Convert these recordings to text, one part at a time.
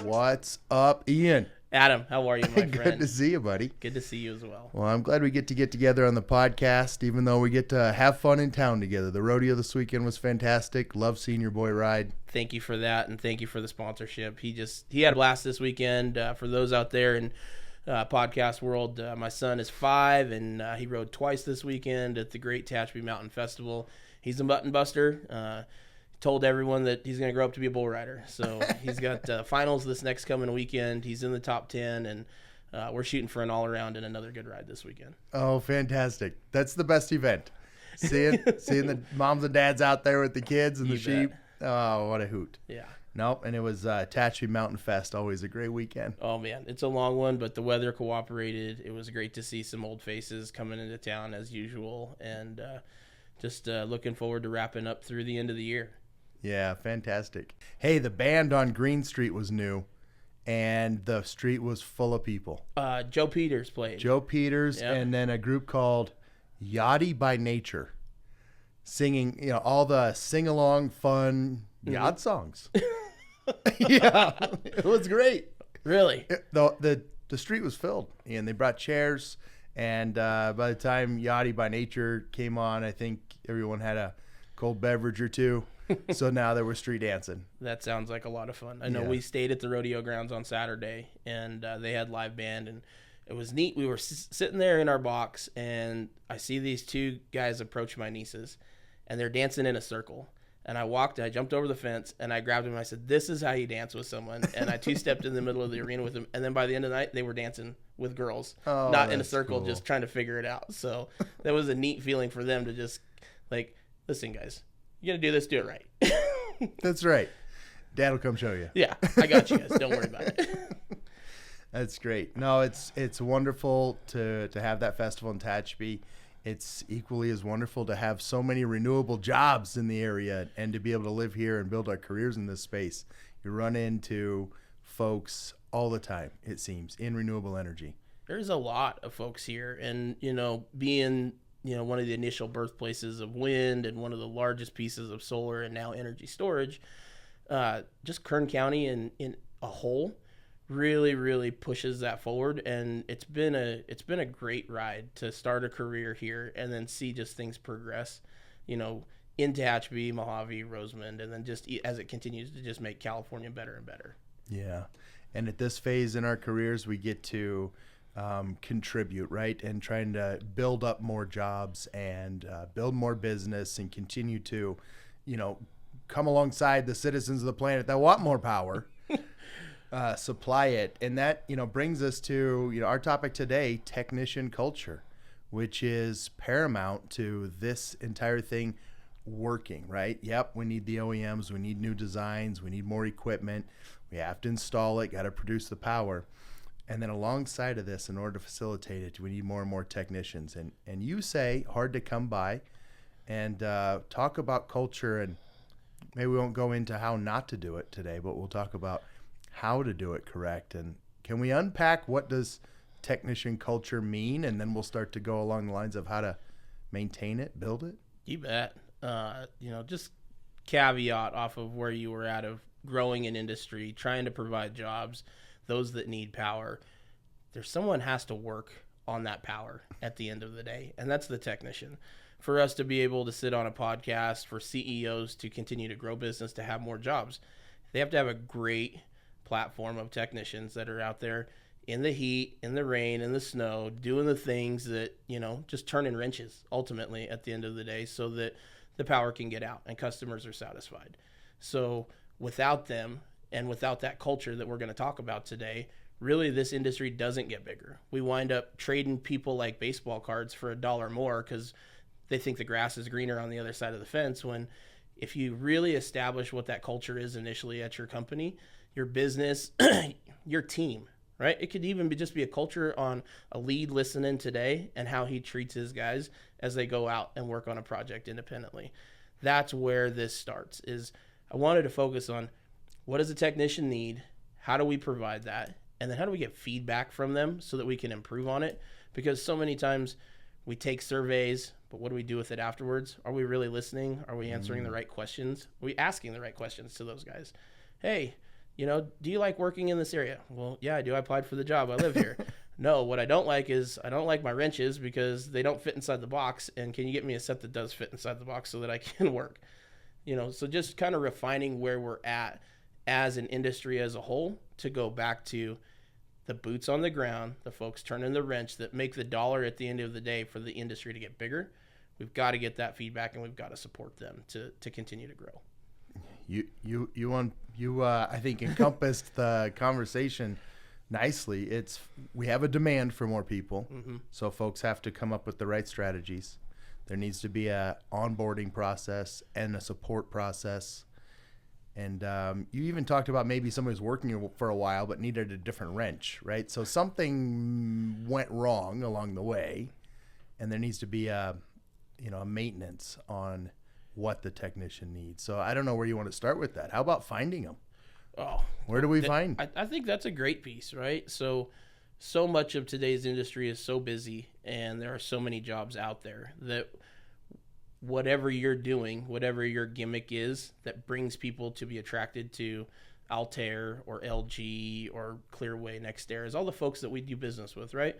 What's up, Ian? Adam, how are you, my friend? Good to see you, buddy. Good to see you as well. Well, I'm glad we get together on the podcast, even though we get to have fun in town together. The rodeo this weekend was fantastic. Love seeing your boy ride. Thank you for that, and thank you for the sponsorship. He had a blast this weekend. For those out there in podcast world, my son is 5, and he rode twice this weekend at the Great Tehachapi Mountain Festival. He's a button buster. Told everyone that he's going to grow up to be a bull rider. So he's got finals this next coming weekend. He's in the top 10, and we're shooting for an all-around and another good ride this weekend. Oh, fantastic. That's the best event. Seeing the moms and dads out there with the kids and the sheep. Oh, what a hoot. Yeah. Nope, and it was Tehachapi Mountain Fest, always a great weekend. Oh, man, it's a long one, but the weather cooperated. It was great to see some old faces coming into town as usual, and just looking forward to wrapping up through the end of the year. Yeah, fantastic. Hey, the band on Green Street was new, and the street was full of people. Joe Peters played. Joe Peters, Yep. And then a group called Yachty by Nature, singing, all the sing-along, fun yacht songs. Yeah, it was great. Really? The street was filled, and they brought chairs, and by the time Yachty by Nature came on, I think everyone had a cold beverage or two. So now they were street dancing. That sounds like a lot of fun. I know we stayed at the rodeo grounds on Saturday, and they had live band, and it was neat. We were sitting there in our box, and I see these two guys approach my nieces, and they're dancing in a circle. And I jumped over the fence, and I grabbed them, and I said, "This is how you dance with someone." And I two-stepped in the middle of the arena with them, and then by the end of the night, they were dancing with girls, not in a circle, cool. Just trying to figure it out. So that was a neat feeling for them to just, like, listen, guys. You got to do this, do it right. That's right. Dad will come show you. Yeah, I got you guys. Don't worry about it. That's great. No, it's wonderful to have that festival in Tehachapi. It's equally as wonderful to have so many renewable jobs in the area and to be able to live here and build our careers in this space. You run into folks all the time, it seems, in renewable energy. There's a lot of folks here, and, being one of the initial birthplaces of wind and one of the largest pieces of solar and now energy storage, just Kern County in a whole really, really pushes that forward. And it's been a great ride to start a career here and then see just things progress, in Tehachapi, Mojave, Rosamond, and then just as it continues to just make California better and better. Yeah. And at this phase in our careers, we get to contribute, right? And trying to build up more jobs and build more business and continue to, come alongside the citizens of the planet that want more power, supply it. And that, brings us to, our topic today, technician culture, which is paramount to this entire thing working, right? Yep, we need the OEMs, we need new designs, we need more equipment, we have to install it, got to produce the power. And then alongside of this, in order to facilitate it, we need more and more technicians. And you say hard to come by, and talk about culture. And maybe we won't go into how not to do it today, but we'll talk about how to do it correct. And can we unpack what does technician culture mean? And then we'll start to go along the lines of how to maintain it, build it. You bet. Just caveat off of where you were at of growing an industry, trying to provide jobs, those that need power. Someone has to work on that power at the end of the day, and that's the technician. For us to be able to sit on a podcast, for CEOs to continue to grow business, to have more jobs, they have to have a great platform of technicians that are out there in the heat, in the rain, in the snow, doing the things that, just turning wrenches ultimately at the end of the day so that the power can get out and customers are satisfied. So without them, and without that culture that we're going to talk about today, really this industry doesn't get bigger. We wind up trading people like baseball cards for $1 more because they think the grass is greener on the other side of the fence, when if you really establish what that culture is initially at your company, your business, your team, right? It could even just be a culture on a lead listening today and how he treats his guys as they go out and work on a project independently. That's where this starts. I wanted to focus on what does a technician need? How do we provide that? And then how do we get feedback from them so that we can improve on it? Because so many times We take surveys, but what do we do with it afterwards? Are we really listening? Are we answering the right questions? Are we asking the right questions to those guys? Hey, do you like working in this area? Well, yeah, I do. I applied for the job. I live here. No, what I don't like is I don't like my wrenches because they don't fit inside the box. And can you get me a set that does fit inside the box so that I can work? So just kind of refining where we're at as an industry as a whole to go back to the boots on the ground, the folks turning the wrench that make the dollar at the end of the day for the industry to get bigger. We've got to get that feedback, and we've got to support them to continue to grow. I think encompassed the conversation nicely. We have a demand for more people, so folks have to come up with the right strategies. There needs to be a onboarding process and a support process. And you even talked about maybe somebody's working for a while but needed a different wrench, right? So something went wrong along the way, and there needs to be a maintenance on what the technician needs. So I don't know where you want to start with that. How about finding them? Oh, where do we find? I think that's a great piece, right? So much of today's industry is so busy, and there are so many jobs out there that whatever you're doing, whatever your gimmick is that brings people to be attracted to Altair or LG or Clearway, NextAir, is all the folks that we do business with, right?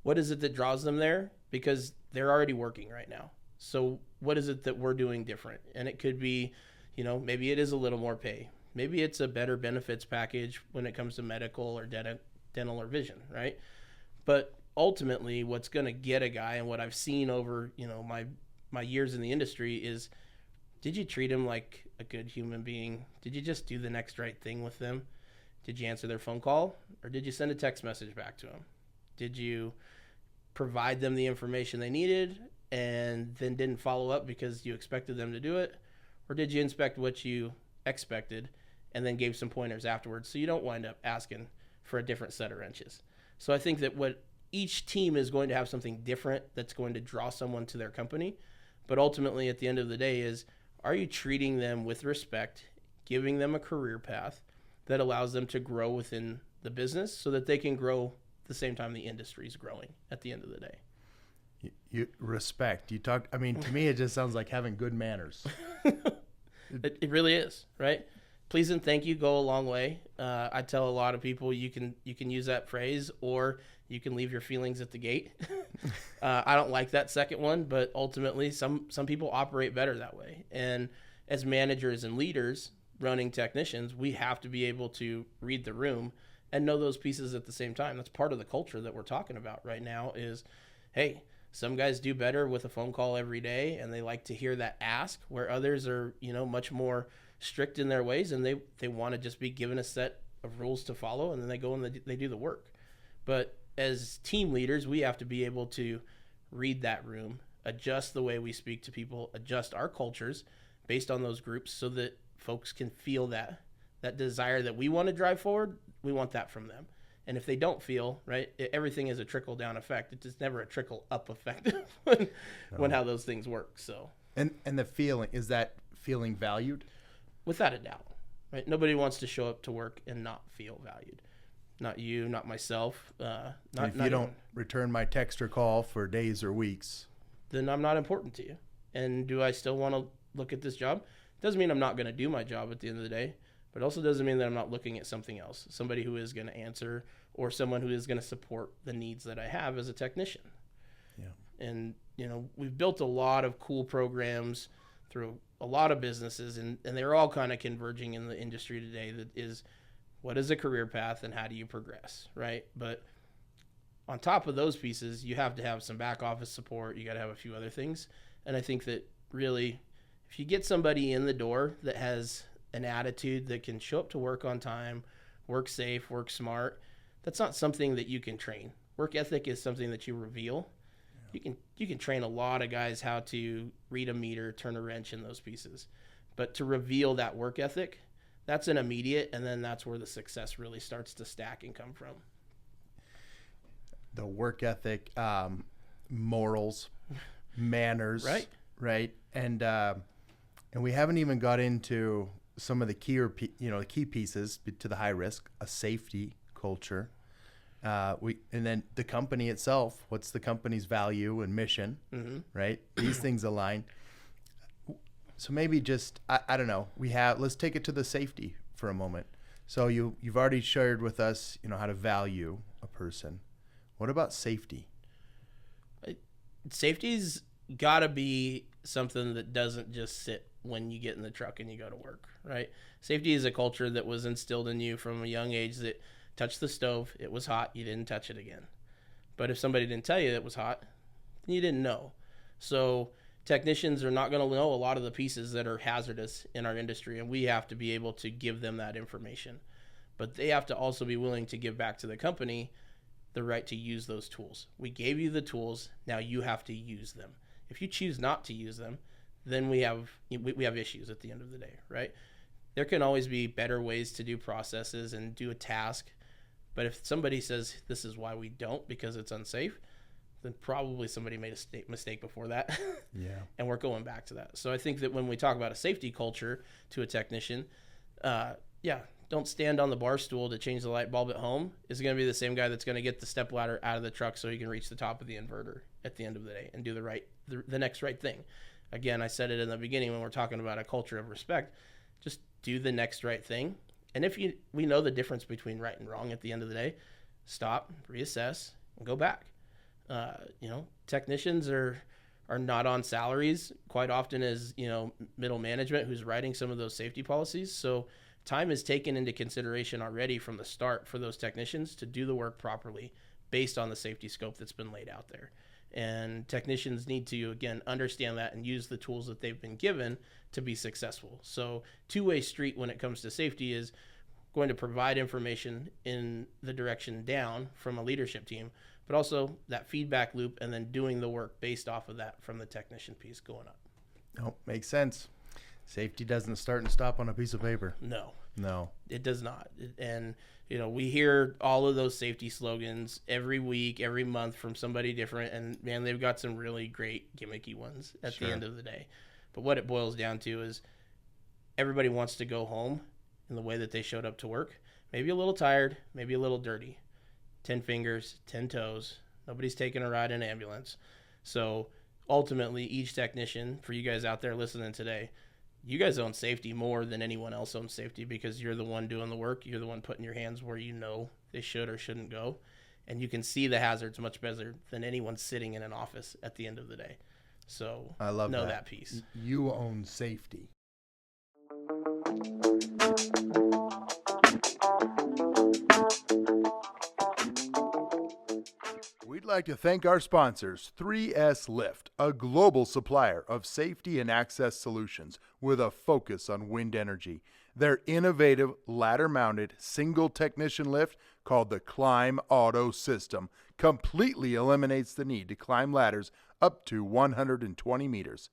What is it that draws them there? Because they're already working right now. So what is it that we're doing different? And it could be, maybe it is a little more pay. Maybe it's a better benefits package when it comes to medical or dental or vision, right? But ultimately, what's going to get a guy, and what I've seen over, my years in the industry, is, did you treat him like a good human being? Did you just do the next right thing with them? Did you answer their phone call, or did you send a text message back to them? Did you provide them the information they needed and then didn't follow up because you expected them to do it? Or did you inspect what you expected and then gave some pointers afterwards so you don't wind up asking for a different set of wrenches? So I think that what each team is going to have something different that's going to draw someone to their company. But ultimately, at the end of the day, is, are you treating them with respect, giving them a career path that allows them to grow within the business so that they can grow at the same time the industry is growing at the end of the day? Respect. To me, it just sounds like having good manners. It really is, right? Please and thank you go a long way. I tell a lot of people you can use that phrase, or you can leave your feelings at the gate. I don't like that second one, but ultimately some people operate better that way. And as managers and leaders running technicians, we have to be able to read the room and know those pieces at the same time. That's part of the culture that we're talking about right now is, hey, some guys do better with a phone call every day, and they like to hear that ask, where others are, much more strict in their ways, and they want to just be given a set of rules to follow, and then they go and they do the work. But as team leaders, we have to be able to read that room, adjust the way we speak to people, adjust our cultures based on those groups so that folks can feel that desire that we want to drive forward. We want that from them. And if they don't feel, right, everything is a trickle-down effect. It's never a trickle-up effect when how those things work. So, and the feeling, is that feeling valued? Without a doubt, right? Nobody wants to show up to work and not feel valued. Not you, not myself. If you don't return my text or call for days or weeks, then I'm not important to you. And do I still want to look at this job? Doesn't mean I'm not going to do my job at the end of the day, but it also doesn't mean that I'm not looking at something else, somebody who is going to answer, or someone who is going to support the needs that I have as a technician. Yeah. And, we've built a lot of cool programs through a lot of businesses, and they're all kind of converging in the industry today. That is, what is a career path and how do you progress, right? But on top of those pieces, you have to have some back office support. You got to have a few other things. And I think that really, if you get somebody in the door that has an attitude that can show up to work on time, work safe, work smart, that's not something that you can train. Work ethic is something that you reveal. Yeah. You can train a lot of guys how to read a meter, turn a wrench, in those pieces. But to reveal that work ethic, that's an immediate, and then that's where the success really starts to stack and come from. The work ethic, morals, manners, right, and we haven't even got into some of the key pieces to the high risk, a safety culture, And then the company itself, what's the company's value and mission, right? These things align. So maybe just, I don't know, let's take it to the safety for a moment. So you've already shared with us, how to value a person. What about safety? Safety's got to be something that doesn't just sit when you get in the truck and you go to work, right? Safety is a culture that was instilled in you from a young age that touch the stove, it was hot, you didn't touch it again. But if somebody didn't tell you it was hot, then you didn't know. So technicians are not going to know a lot of the pieces that are hazardous in our industry, and we have to be able to give them that information. But they have to also be willing to give back to the company the right to use those tools. We gave you the tools, now you have to use them. If you choose not to use them, then we have issues at the end of the day, right? There can always be better ways to do processes and do a task. But if somebody says this is why we don't because it's unsafe, then probably somebody made a mistake before that. Yeah. And we're going back to that. So I think that when we talk about a safety culture to a technician, don't stand on the bar stool to change the light bulb at home is going to be the same guy that's going to get the step ladder out of the truck so he can reach the top of the inverter at the end of the day and do the next right thing. Again, I said it in the beginning when we're talking about a culture of respect, just do the next right thing. And if we know the difference between right and wrong at the end of the day, stop, reassess, and go back. Technicians are not on salaries quite often as, middle management who's writing some of those safety policies. So time is taken into consideration already from the start for those technicians to do the work properly based on the safety scope that's been laid out there. And technicians need to, again, understand that and use the tools that they've been given to be successful. So two-way street when it comes to safety is going to provide information in the direction down from a leadership team, but also that feedback loop and then doing the work based off of that from the technician piece going up. Oh, makes sense. Safety doesn't start and stop on a piece of paper. No, it does not. And, we hear all of those safety slogans every week, every month from somebody different. And, man, they've got some really great gimmicky ones at the end of the day. But what it boils down to is everybody wants to go home in the way that they showed up to work. Maybe a little tired, maybe a little dirty. 10 fingers, 10 toes. Nobody's taking a ride in an ambulance. So ultimately, each technician, for you guys out there listening today, you guys own safety more than anyone else owns safety because you're the one doing the work. You're the one putting your hands where you know they should or shouldn't go. And you can see the hazards much better than anyone sitting in an office at the end of the day. So I love that piece. You own safety. We'd like to thank our sponsors, 3S Lift, a global supplier of safety and access solutions with a focus on wind energy. Their innovative ladder-mounted single technician lift called the Climb Auto System completely eliminates the need to climb ladders up to 120 meters.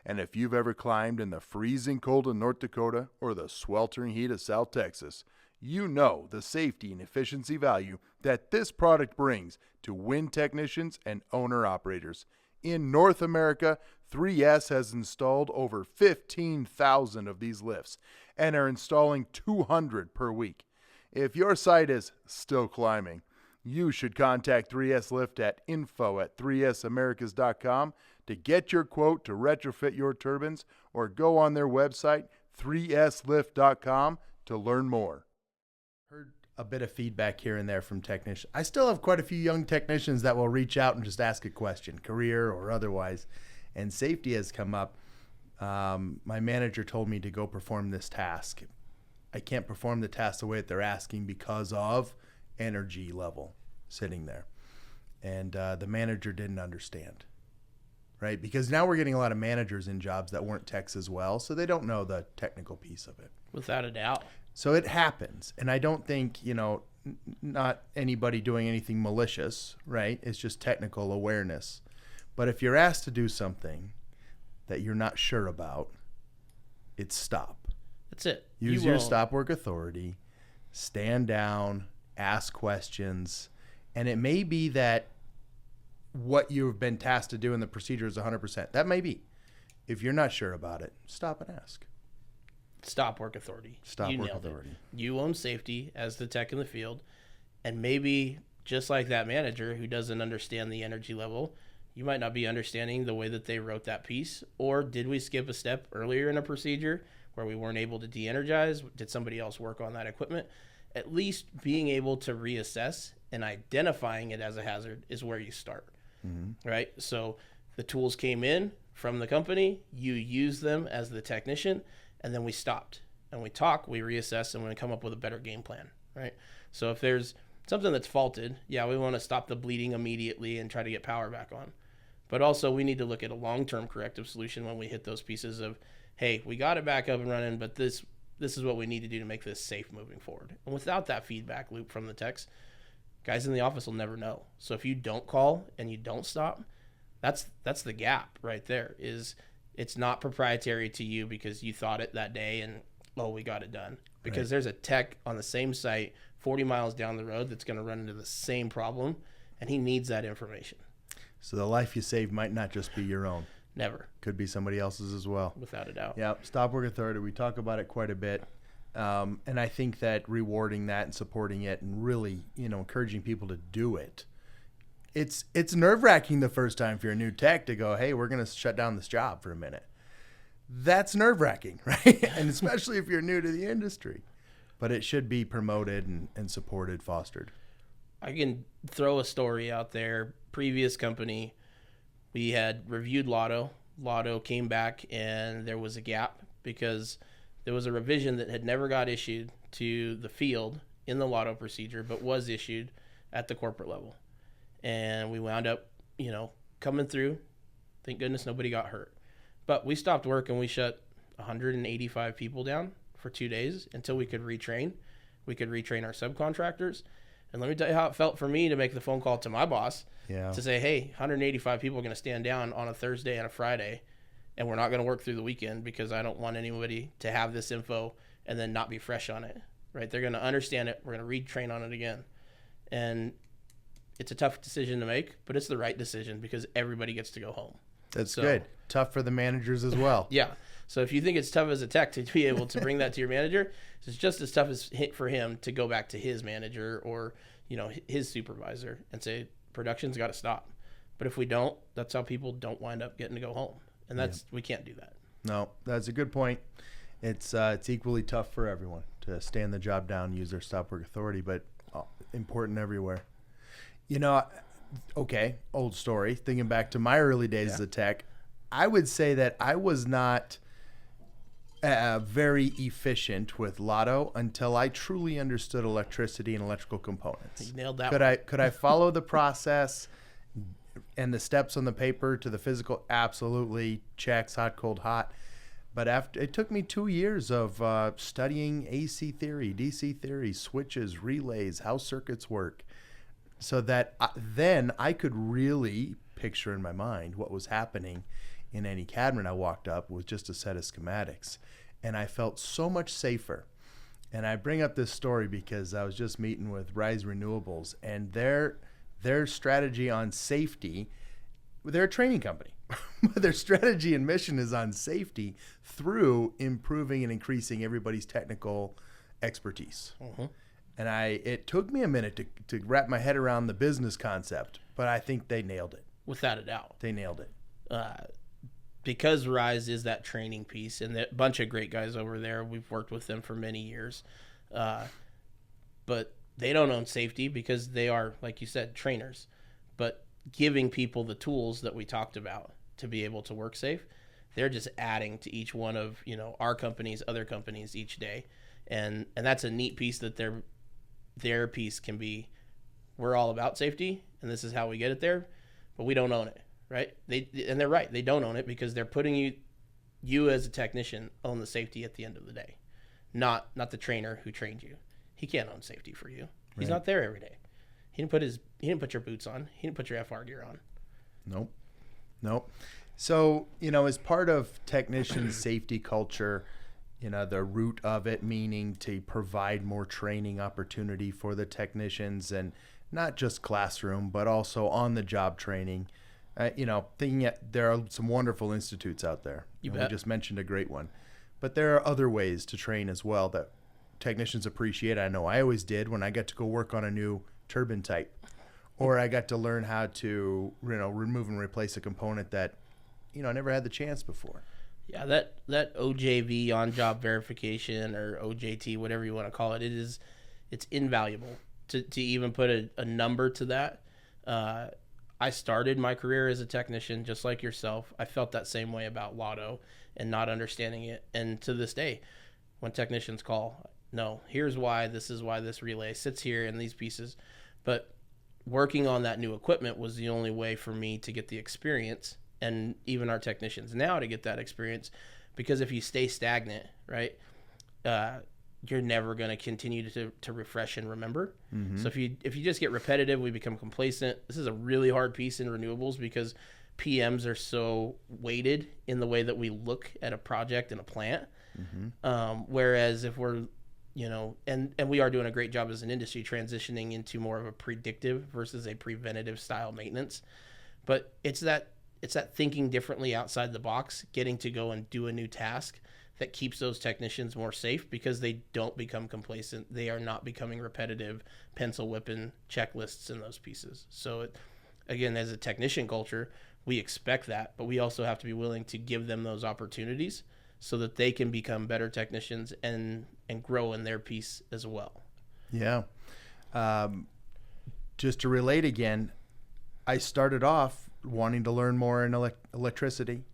And if you've ever climbed in the freezing cold of North Dakota or the sweltering heat of South Texas, you know the safety and efficiency value that this product brings to wind technicians and owner-operators. In North America, 3S has installed over 15,000 of these lifts and are installing 200 per week. If your site is still climbing, you should contact 3S Lift at info@3samericas.com to get your quote to retrofit your turbines or go on their website, 3slift.com, to learn more. Heard a bit of feedback here and there from technicians. I still have quite a few young technicians that will reach out and just ask a question, career or otherwise, and safety has come up. My manager told me to go perform this task. I can't perform the task the way that they're asking because of energy level sitting there. And the manager didn't understand, right? Because now we're getting a lot of managers in jobs that weren't techs as well, so they don't know the technical piece of it. Without a doubt. So it happens. And I don't think, not anybody doing anything malicious, right? It's just technical awareness. But if you're asked to do something that you're not sure about, it's stop. That's it. Use your stop work authority, stand down, ask questions. And it may be that what you've been tasked to do in the procedure is 100%. That may be. If you're not sure about it, stop and ask. Stop work authority. Stop work authority. You own safety as the tech in the field, and maybe just like that manager who doesn't understand the energy level, you might not be understanding the way that they wrote that piece. Or did we skip a step earlier in a procedure where we weren't able to de-energize? Did somebody else work on that equipment? At least being able to reassess and identifying it as a hazard is where you start, right? So the tools came in from the company, you use them as the technician, and then we stopped. And we talk, we reassess, and we come up with a better game plan, right? So if there's something that's faulted, yeah, we want to stop the bleeding immediately and try to get power back on. But also we need to look at a long-term corrective solution when we hit those pieces of, hey, we got it back up and running, but this is what we need to do to make this safe moving forward. And without that feedback loop from the techs, guys in the office will never know. So if you don't call and you don't stop, that's the gap right there. Is it's not proprietary to you because you thought it that day and, oh, we got it done. Because there's a tech on the same site 40 miles down the road that's going to run into the same problem, and he needs that information. So the life you save might not just be your own. Never. Could be somebody else's as well. Without a doubt. Yeah, stop work authority. We talk about it quite a bit. And I think that rewarding that and supporting it and really, encouraging people to do it. It's nerve-wracking the first time for your new tech to go, hey, we're going to shut down this job for a minute. That's nerve-wracking, right? And especially if you're new to the industry. But it should be promoted and supported, fostered. I can throw a story out there. Previous company, we had reviewed Lotto. Lotto came back and there was a gap because there was a revision that had never got issued to the field in the Lotto procedure, but was issued at the corporate level. And we wound up, coming through. Thank goodness nobody got hurt. But we stopped work and we shut 185 people down for 2 days until we could retrain. We could retrain our subcontractors. And let me tell you how it felt for me to make the phone call to my boss to say, hey, 185 people are going to stand down on a Thursday and a Friday, and we're not going to work through the weekend because I don't want anybody to have this info and then not be fresh on it, right? They're going to understand it. We're going to retrain on it again. And it's a tough decision to make, but it's the right decision because everybody gets to go home. That's good. Tough for the managers as well. Yeah. So if you think it's tough as a tech to be able to bring that to your manager, it's just as tough as for him to go back to his manager or, his supervisor and say, production's got to stop. But if we don't, that's how people don't wind up getting to go home. And we can't do that. No, that's a good point. It's equally tough for everyone to stand the job down, use their stop work authority, but important everywhere. Okay, old story. Thinking back to my early days as a tech, I would say that I was not very efficient with Lotto until I truly understood electricity and electrical components. You nailed that. Could I follow the process and the steps on the paper to the physical? Absolutely. Checks, hot, cold, hot. But it took me 2 years of studying AC theory, DC theory, switches, relays, how circuits work, so that then I could really picture in my mind what was happening in any cabinet I walked up with just a set of schematics. And I felt so much safer. And I bring up this story because I was just meeting with Rise Renewables, and their strategy on safety, they're a training company. Their strategy and mission is on safety through improving and increasing everybody's technical expertise. Mm-hmm. And it took me a minute to wrap my head around the business concept, but I think they nailed it. Without a doubt. They nailed it. Because Rise is that training piece, and a bunch of great guys over there. We've worked with them for many years. But they don't own safety because they are, like you said, trainers. But giving people the tools that we talked about to be able to work safe, they're just adding to each one of our companies, other companies each day. And that's a neat piece that their piece can be, we're all about safety, and this is how we get it there, but we don't own it, right? They're right. They don't own it because they're putting you as a technician own the safety at the end of the day, not the trainer who trained you. He can't own safety for you. He's not there every day. He didn't put your boots on. He didn't put your FR gear on. Nope. So, as part of technician safety culture, the root of it meaning to provide more training opportunity for the technicians, and not just classroom, but also on the job training. Thinking there are some wonderful institutes out there. We just mentioned a great one, but there are other ways to train as well that technicians appreciate. I know I always did when I got to go work on a new turbine type. or I got to learn how to, remove and replace a component that, I never had the chance before. Yeah, that OJV, on job verification, or OJT, whatever you want to call it, it's invaluable to even put a number to that. I started my career as a technician just like yourself. I felt that same way about Lotto and not understanding it. And to this day, when technicians call, no, here's why, this is why this relay sits here in these pieces. But working on that new equipment was the only way for me to get the experience, and even our technicians now to get that experience, because if you stay stagnant, right, you're never going to continue to refresh and remember. Mm-hmm. So if you just get repetitive, we become complacent. This is a really hard piece in renewables because PMs are so weighted in the way that we look at a project in a plant. Mm-hmm. Whereas if we're, and we are doing a great job as an industry transitioning into more of a predictive versus a preventative style maintenance. But it's that thinking differently outside the box, getting to go and do a new task that keeps those technicians more safe, because they don't become complacent. They are not becoming repetitive, pencil whipping checklists in those pieces. So again, as a technician culture, we expect that, but we also have to be willing to give them those opportunities so that they can become better technicians and grow in their piece as well. Yeah. Just to relate again, I started off wanting to learn more in electricity,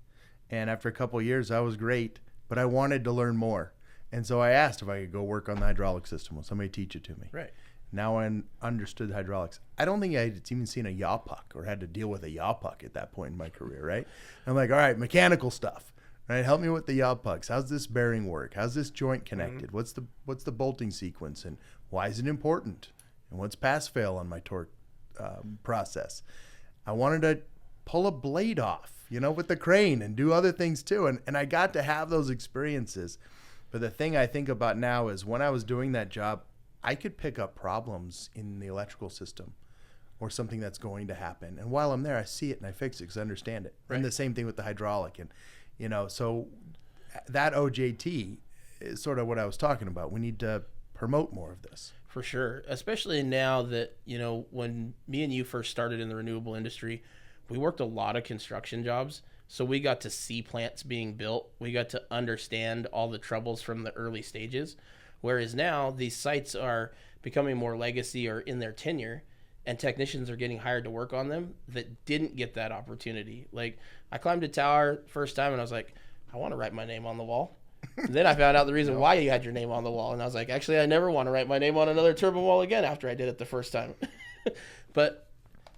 and after a couple of years, I was great, but I wanted to learn more. And so I asked if I could go work on the hydraulic system. Will somebody teach it to me? Right. Now I understood hydraulics. I don't think I had even seen a yaw puck or had to deal with a yaw puck at that point in my career, right? I'm like, all right, mechanical stuff, right? Help me with the yaw pucks. How's this bearing work? How's this joint connected? Mm-hmm. What's the bolting sequence, and why is it important? And what's pass-fail on my torque process? I wanted to pull a blade off, with the crane, and do other things too. And I got to have those experiences. But the thing I think about now is when I was doing that job, I could pick up problems in the electrical system or something that's going to happen. And while I'm there, I see it and I fix it because I understand it. Right. And the same thing with the hydraulic. And, so that OJT is sort of what I was talking about. We need to promote more of this. For sure. Especially now that, when me and you first started in the renewable industry, we worked a lot of construction jobs. So we got to see plants being built. We got to understand all the troubles from the early stages. Whereas now these sites are becoming more legacy or in their tenure, and technicians are getting hired to work on them that didn't get that opportunity. Like, I climbed a tower first time and I was like, I want to write my name on the wall. And then I found out the reason why you had your name on the wall. And I was like, actually, I never want to write my name on another turbine wall again after I did it the first time. But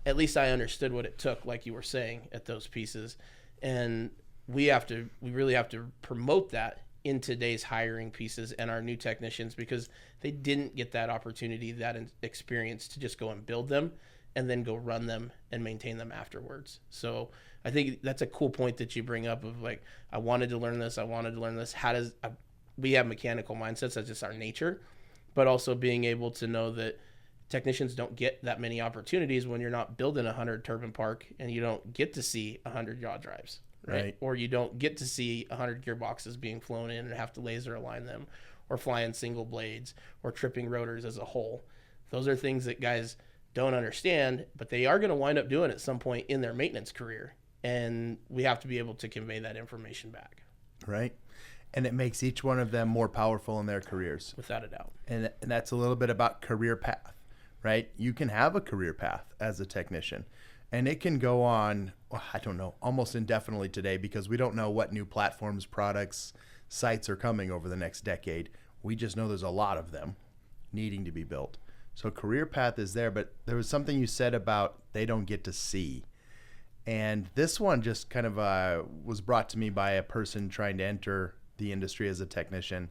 at least I understood what it took, like you were saying, at those pieces. And we really have to promote that in today's hiring pieces and our new technicians, because they didn't get that opportunity, that experience to just go and build them and then go run them and maintain them afterwards. So I think that's a cool point that you bring up of like, I wanted to learn this. We have mechanical mindsets, that's just our nature, but also being able to know that technicians don't get that many opportunities when you're not building 100 turbine park and you don't get to see 100 yaw drives, right? Or you don't get to see 100 gearboxes being flown in and have to laser align them, or flying single blades, or tripping rotors as a whole. Those are things that guys don't understand, but they are going to wind up doing at some point in their maintenance career. And we have to be able to convey that information back. Right. And it makes each one of them more powerful in their careers. Without a doubt. And that's a little bit about career path, right? You can have a career path as a technician, and it can go on, I don't know, almost indefinitely today, because we don't know what new platforms, products, sites are coming over the next decade. We just know there's a lot of them needing to be built. So career path is there, but there was something you said about they don't get to see. And this one just kind of was brought to me by a person trying to enter the industry as a technician.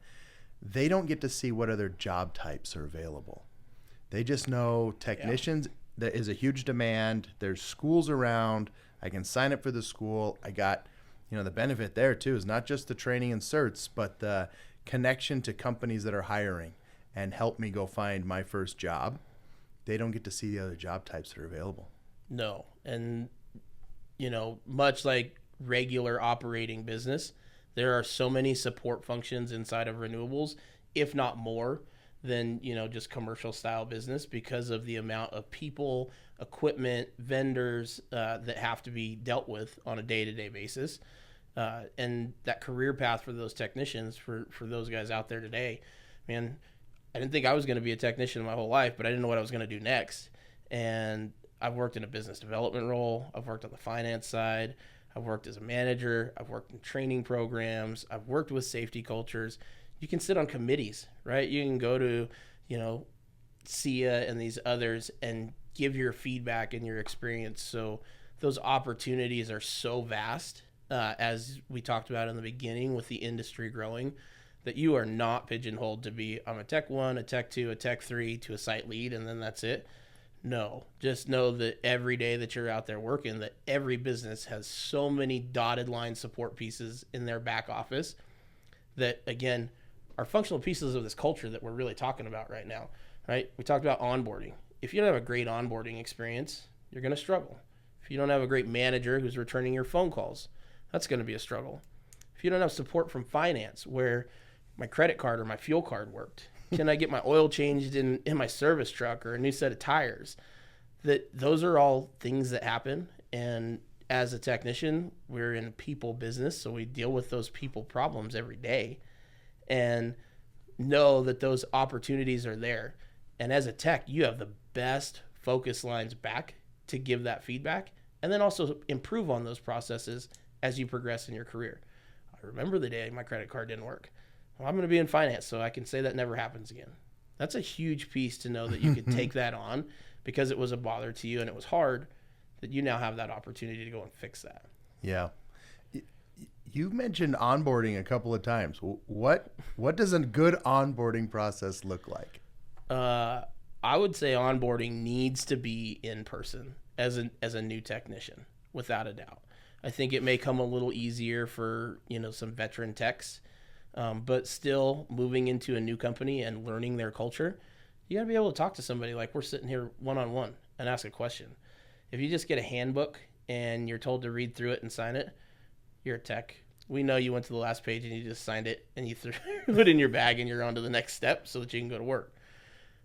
They don't get to see what other job types are available. They just know technicians, there is a huge demand. There's schools around. I can sign up for the school. I got, the benefit there too is not just the training and certs, but the connection to companies that are hiring and help me go find my first job. They don't get to see the other job types that are available. No. And, much like regular operating business, there are so many support functions inside of renewables, if not more, than, just commercial style business because of the amount of people, equipment, vendors that have to be dealt with on a day-to-day basis. And that career path for those technicians, for those guys out there today, man, I didn't think I was going to be a technician my whole life, but I didn't know what I was going to do next. And I've worked in a business development role. I've worked on the finance side. I've worked as a manager. I've worked in training programs. I've worked with safety cultures. You can sit on committees, right? You can go to, SIA and these others and give your feedback and your experience. So those opportunities are so vast, as we talked about in the beginning with the industry growing, that you are not pigeonholed to be, I'm a tech 1, a tech 2, a tech 3 to a site lead, and then that's it. No, just know that every day that you're out there working, that every business has so many dotted line support pieces in their back office that, again, are functional pieces of this culture that we're really talking about right now, right? We talked about onboarding. If you don't have a great onboarding experience, you're going to struggle. If you don't have a great manager who's returning your phone calls, that's going to be a struggle. If you don't have support from finance, where my credit card or my fuel card worked, can I get my oil changed in my service truck or a new set of tires? Those are all things that happen. And as a technician, we're in a people business, so we deal with those people problems every day and know that those opportunities are there. And as a tech, you have the best focus lines back to give that feedback and then also improve on those processes as you progress in your career. I remember the day my credit card didn't work. Well, I'm going to be in finance, so I can say that never happens again. That's a huge piece to know that you could take that on because it was a bother to you and it was hard, that you now have that opportunity to go and fix that. Yeah. You've mentioned onboarding a couple of times. What does a good onboarding process look like? I would say onboarding needs to be in person as a new technician, without a doubt. I think it may come a little easier for, some veteran techs. But still moving into a new company and learning their culture, you got to be able to talk to somebody like we're sitting here one-on-one and ask a question. If you just get a handbook and you're told to read through it and sign it, you're a tech. We know you went to the last page and you just signed it and you threw it in your bag and you're on to the next step so that you can go to work.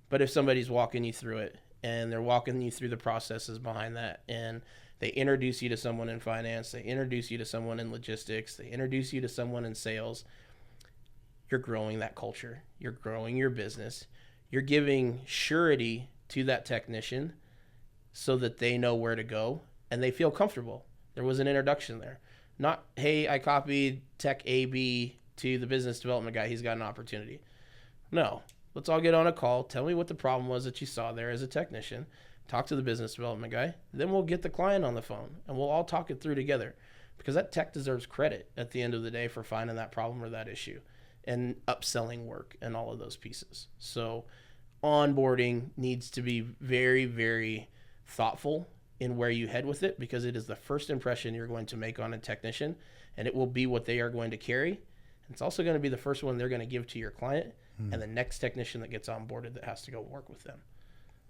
But if somebody's walking you through it and they're walking you through the processes behind that, and they introduce you to someone in finance, they introduce you to someone in logistics, they introduce you to someone in sales, you're growing that culture. You're growing your business. You're giving surety to that technician so that they know where to go and they feel comfortable. There was an introduction there. Not, hey, I copied tech AB to the business development guy. He's got an opportunity. No, let's all get on a call. Tell me what the problem was that you saw there as a technician. Talk to the business development guy. Then we'll get the client on the phone and we'll all talk it through together, because that tech deserves credit at the end of the day for finding that problem or that issue and upselling work and all of those pieces. So onboarding needs to be very, very thoughtful in where you head with it, because it is the first impression you're going to make on a technician, and it will be what they are going to carry. And it's also going to be the first one they're going to give to your client and the next technician that gets onboarded that has to go work with them.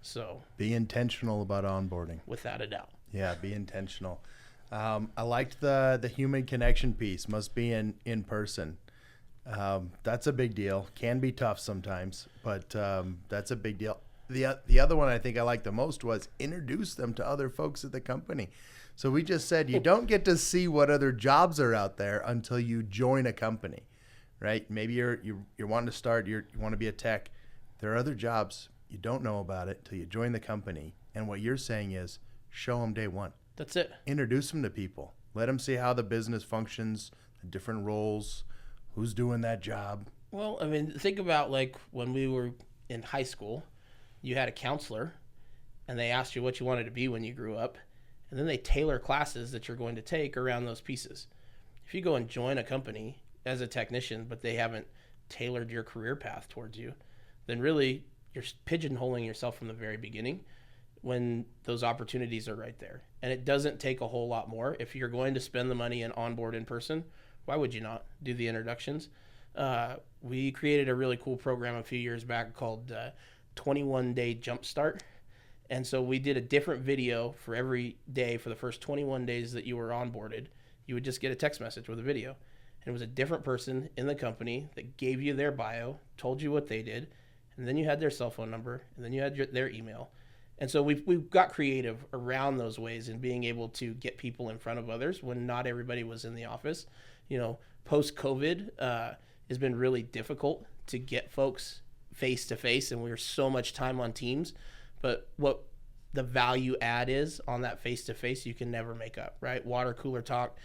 So be intentional about onboarding. Without a doubt. Yeah, be intentional. I liked the human connection piece. Must be in person. That's a big deal. Can be tough sometimes, but that's a big deal. The other one I think I liked the most was introduce them to other folks at the company. So we just said you don't get to see what other jobs are out there until you join a company, right? Maybe you're wanting to start, you want to be a tech. There are other jobs, you don't know about it till you join the company. And what you're saying is show them day one. That's it. Introduce them to people. Let them see how the business functions, the different roles, who's doing that job. Well, I mean, think about like when we were in high school, you had a counselor and they asked you what you wanted to be when you grew up, and then they tailor classes that you're going to take around those pieces. If you go and join a company as a technician, but they haven't tailored your career path towards you, then really you're pigeonholing yourself from the very beginning when those opportunities are right there. And it doesn't take a whole lot more. If you're going to spend the money and onboard in person, why would you not do the introductions? We created a really cool program a few years back called 21-Day Jumpstart. And so we did a different video for every day for the first 21 days that you were onboarded. You would just get a text message with a video. And it was a different person in the company that gave you their bio, told you what they did, and then you had their cell phone number, and then you had their email. And so we've got creative around those ways and being able to get people in front of others when not everybody was in the office. Post COVID has been really difficult to get folks face to face, and we're so much time on Teams. But what the value add is on that face to face, you can never make up, right? Water cooler talk,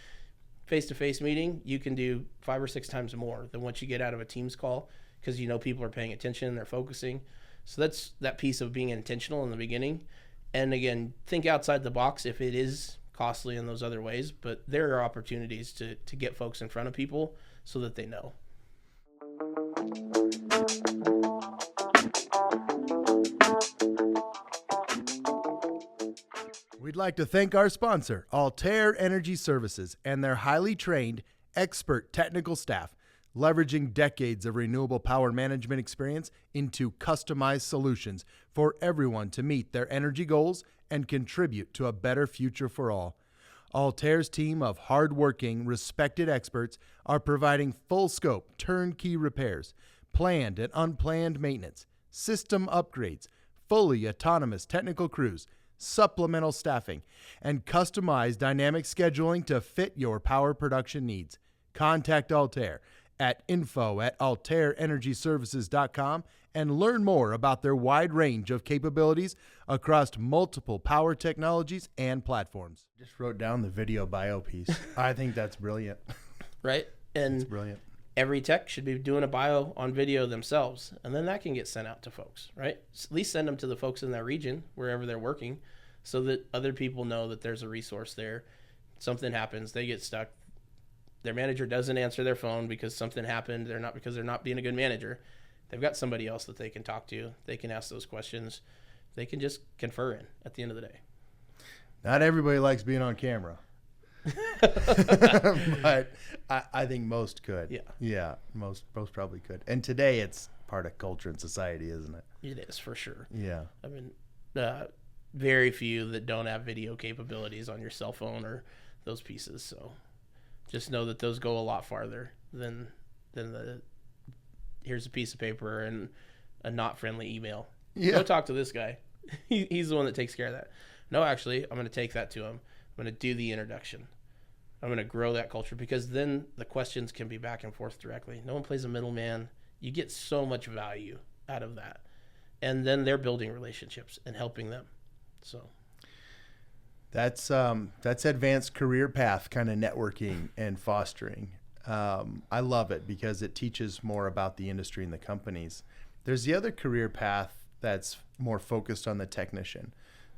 face to face meeting, you can do 5 or 6 times more than what you get out of a Teams call, because people are paying attention, they're focusing. So that's that piece of being intentional in the beginning. And again, think outside the box if it is costly in those other ways, but there are opportunities to get folks in front of people so that they know. We'd like to thank our sponsor, Altair Energy Services, and their highly trained, expert technical staff, leveraging decades of renewable power management experience into customized solutions for everyone to meet their energy goals and contribute to a better future for all. Altair's team of hardworking, respected experts are providing full-scope, turnkey repairs, planned and unplanned maintenance, system upgrades, fully autonomous technical crews, supplemental staffing, and customized dynamic scheduling to fit your power production needs. Contact Altair at info@altairenergyservices.com and learn more about their wide range of capabilities across multiple power technologies and platforms. Just wrote down the video bio piece. I think that's brilliant. Right? And It's brilliant. Every tech should be doing a bio on video themselves, and then that can get sent out to folks, right? At least send them to the folks in that region, wherever they're working, so that other people know that there's a resource there. Something happens, they get stuck. Their manager doesn't answer their phone because something happened. Because they're not being a good manager. They've got somebody else that they can talk to. They can ask those questions. They can just confer in at the end of the day. Not everybody likes being on camera. But I think most could. Yeah, most probably could. And today it's part of culture and society, isn't it? It is, for sure. Yeah. I mean, very few that don't have video capabilities on your cell phone or those pieces. So just know that those go a lot farther than the here's a piece of paper and a not friendly email. Yeah. Go talk to this guy. He's the one that takes care of that. No, actually, I'm going to take that to him. I'm going to do the introduction. I'm going to grow that culture, because then the questions can be back and forth directly. No one plays a middleman. You get so much value out of that. And then they're building relationships and helping them. So that's advanced career path kind of networking and fostering. I love it because it teaches more about the industry and the companies. There's the other career path that's more focused on the technician.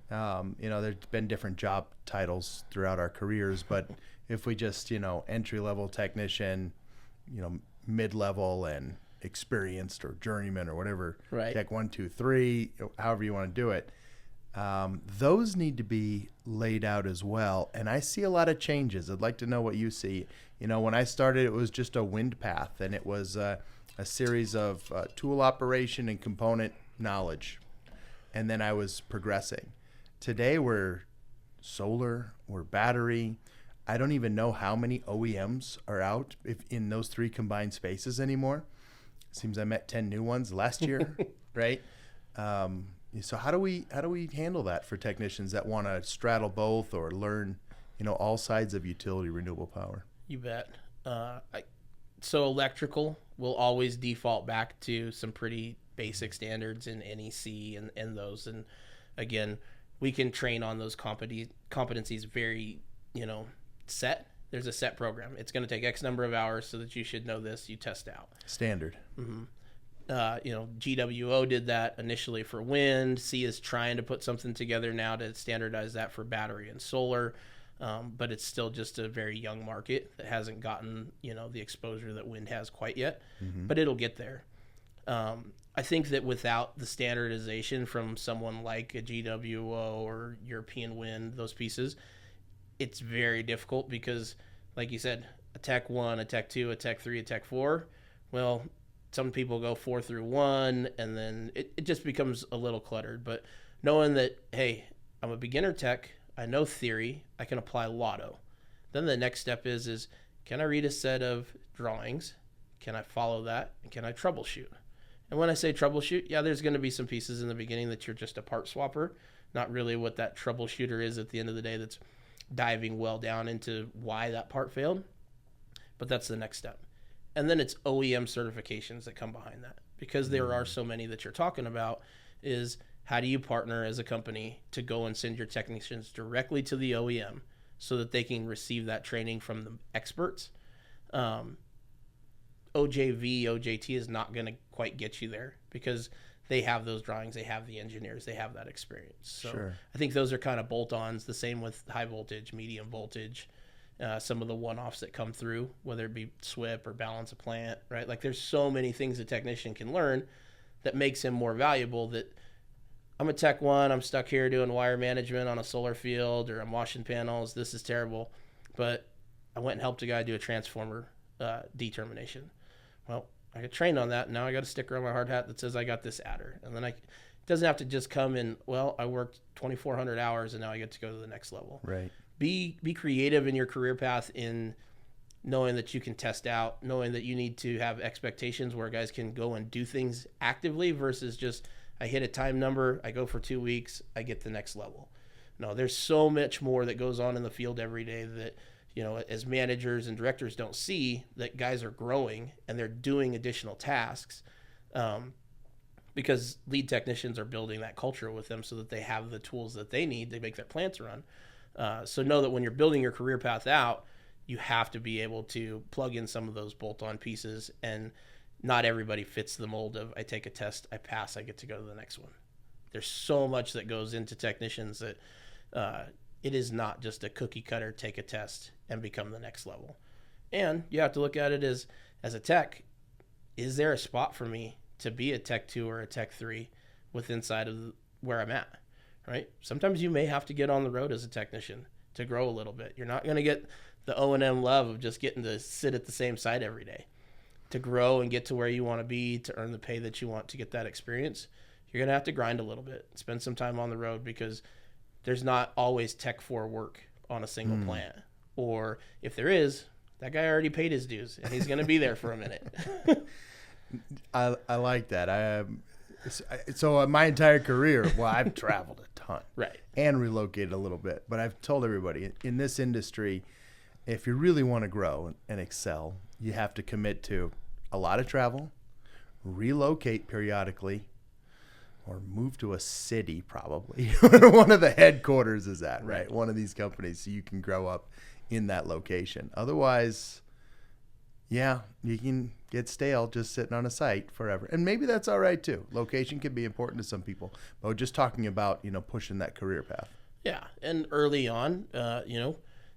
There's been different job titles throughout our careers, but if we just, entry-level technician, mid-level and experienced or journeyman or whatever, right. Tech 1, 2, 3, however you want to do it, those need to be laid out as well. And I see a lot of changes. I'd like to know what you see. When I started, it was just a wind path, and it was a series of tool operation and component knowledge. And then I was progressing. Today, we're solar, we're battery. I don't even know how many OEMs are out in those 3 combined spaces anymore. Seems I met 10 new ones last year, right? So how do we handle that for technicians that want to straddle both or learn, all sides of utility renewable power? You bet. So electrical will always default back to some pretty basic standards in NEC and those. And again, we can train on those competencies very, set. There's a set program. It's going to take X number of hours so that you should know this. You test out. Standard. Mm-hmm. GWO did that initially for wind. C is trying to put something together now to standardize that for battery and solar. But it's still just a very young market that hasn't gotten, the exposure that wind has quite yet, but it'll get there. I think that without the standardization from someone like a GWO or European Wind, those pieces, it's very difficult because, like you said, a Tech 1, a Tech 2, a Tech 3, a Tech 4, well, some people go 4 through 1, and then it just becomes a little cluttered. But knowing that, hey, I'm a beginner tech, I know theory, I can apply Lotto. Then the next step is can I read a set of drawings? Can I follow that? And can I troubleshoot? And when I say troubleshoot, yeah, there's going to be some pieces in the beginning that you're just a part swapper, not really what that troubleshooter is at the end of the day that's diving well down into why that part failed. But that's the next step. And then it's OEM certifications that come behind that, because there are so many that you're talking about. Is how do you partner as a company to go and send your technicians directly to the OEM so that they can receive that training from the experts? OJT is not going to quite get you there because they have those drawings, they have the engineers, they have that experience. So sure. I think those are kind of bolt-ons. The same with high voltage, medium voltage, some of the one-offs that come through, whether it be SWIP or balance of plant, right? Like there's so many things a technician can learn that makes him more valuable. That I'm a Tech 1, I'm stuck here doing wire management on a solar field, or I'm washing panels, this is terrible. But I went and helped a guy do a transformer determination. Well, I got trained on that. Now I got a sticker on my hard hat that says I got this adder. And then it doesn't have to just come in, well, I worked 2,400 hours and now I get to go to the next level. Right. Be creative in your career path, in knowing that you can test out, knowing that you need to have expectations where guys can go and do things actively versus just, I hit a time number, I go for 2 weeks, I get the next level. No, there's so much more that goes on in the field every day that, as managers and directors don't see, that guys are growing and they're doing additional tasks, because lead technicians are building that culture with them so that they have the tools that they need to make their plants run. So know that when you're building your career path out, you have to be able to plug in some of those bolt-on pieces, and not everybody fits the mold of, I take a test, I pass, I get to go to the next one. There's so much that goes into technicians that it is not just a cookie cutter, take a test and become the next level. And you have to look at it as a tech, is there a spot for me to be a Tech 2 or a Tech 3 inside of where I'm at, right? Sometimes you may have to get on the road as a technician to grow a little bit. You're not going to get the O&M love of just getting to sit at the same site every day. To grow and get to where you want to be, to earn the pay that you want, to get that experience, you're going to have to grind a little bit, spend some time on the road, because there's not always Tech 4 work on a single plant. Or if there is, that guy already paid his dues and he's going to be there for a minute. I like that. So my entire career, well, I've traveled a ton, right, and relocated a little bit. But I've told everybody in this industry, if you really want to grow and excel, you have to commit to a lot of travel, relocate periodically, or move to a city probably where one of the headquarters is at, right? One of these companies, so you can grow up in that location. Otherwise, yeah, you can get stale just sitting on a site forever. And maybe that's all right too. Location can be important to some people. But we're just talking about, pushing that career path. Yeah, and early on,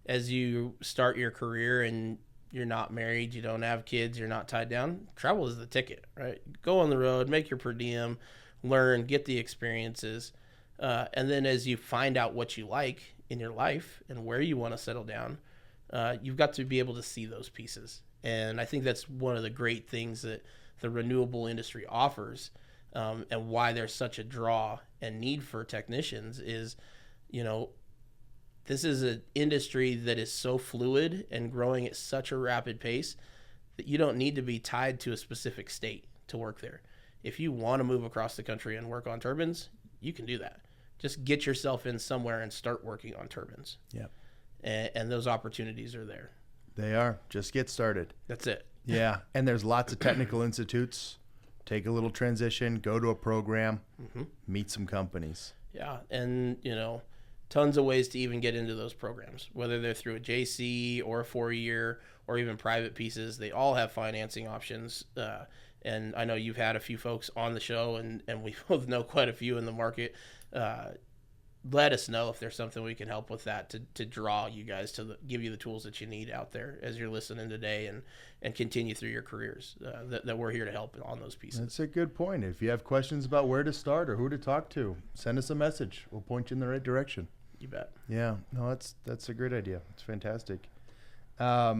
as you start your career and you're not married, you don't have kids, you're not tied down, travel is the ticket, right? Go on the road, make your per diem, learn, get the experiences. And then as you find out what you like in your life and where you want to settle down, you've got to be able to see those pieces. And I think that's one of the great things that the renewable industry offers, and why there's such a draw and need for technicians is, this is an industry that is so fluid and growing at such a rapid pace that you don't need to be tied to a specific state to work there. If you want to move across the country and work on turbines, you can do that. Just get yourself in somewhere and start working on turbines. Yep. And those opportunities are there. They are. Just get started. That's it. Yeah. And there's lots of technical institutes. Take a little transition, go to a program, meet some companies. Yeah. And, tons of ways to even get into those programs, whether they're through a JC or a 4-year or even private pieces. They all have financing options. And I know you've had a few folks on the show, and we both know quite a few in the market. Let us know if there's something we can help with that to draw you guys give you the tools that you need out there as you're listening today and continue through your careers, that we're here to help on those pieces. That's a good point. If you have questions about where to start or who to talk to, send us a message. We'll point you in the right direction. You bet. Yeah, no, that's a great idea. It's fantastic. I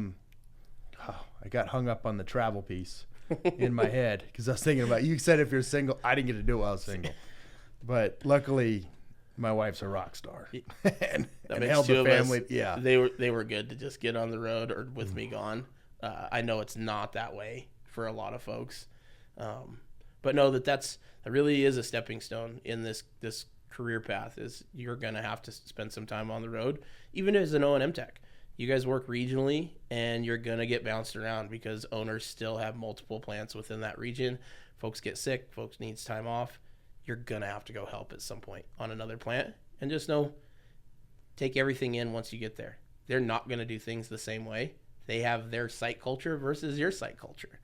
got hung up on the travel piece in my head because I was thinking about, you said if you're single, I didn't get to do it while I was single. But luckily, my wife's a rock star and held the family. Yeah, they were good to just get on the road or with me gone. I know it's not that way for a lot of folks, But know that that really is a stepping stone in this career path. Is you're going to have to spend some time on the road, even as an O&M tech. You guys work regionally, and you're going to get bounced around because owners still have multiple plants within that region. Folks get sick. Folks needs time off. You're going to have to go help at some point on another plant. And just know, take everything in once you get there. They're not going to do things the same way. They have their site culture versus your site culture.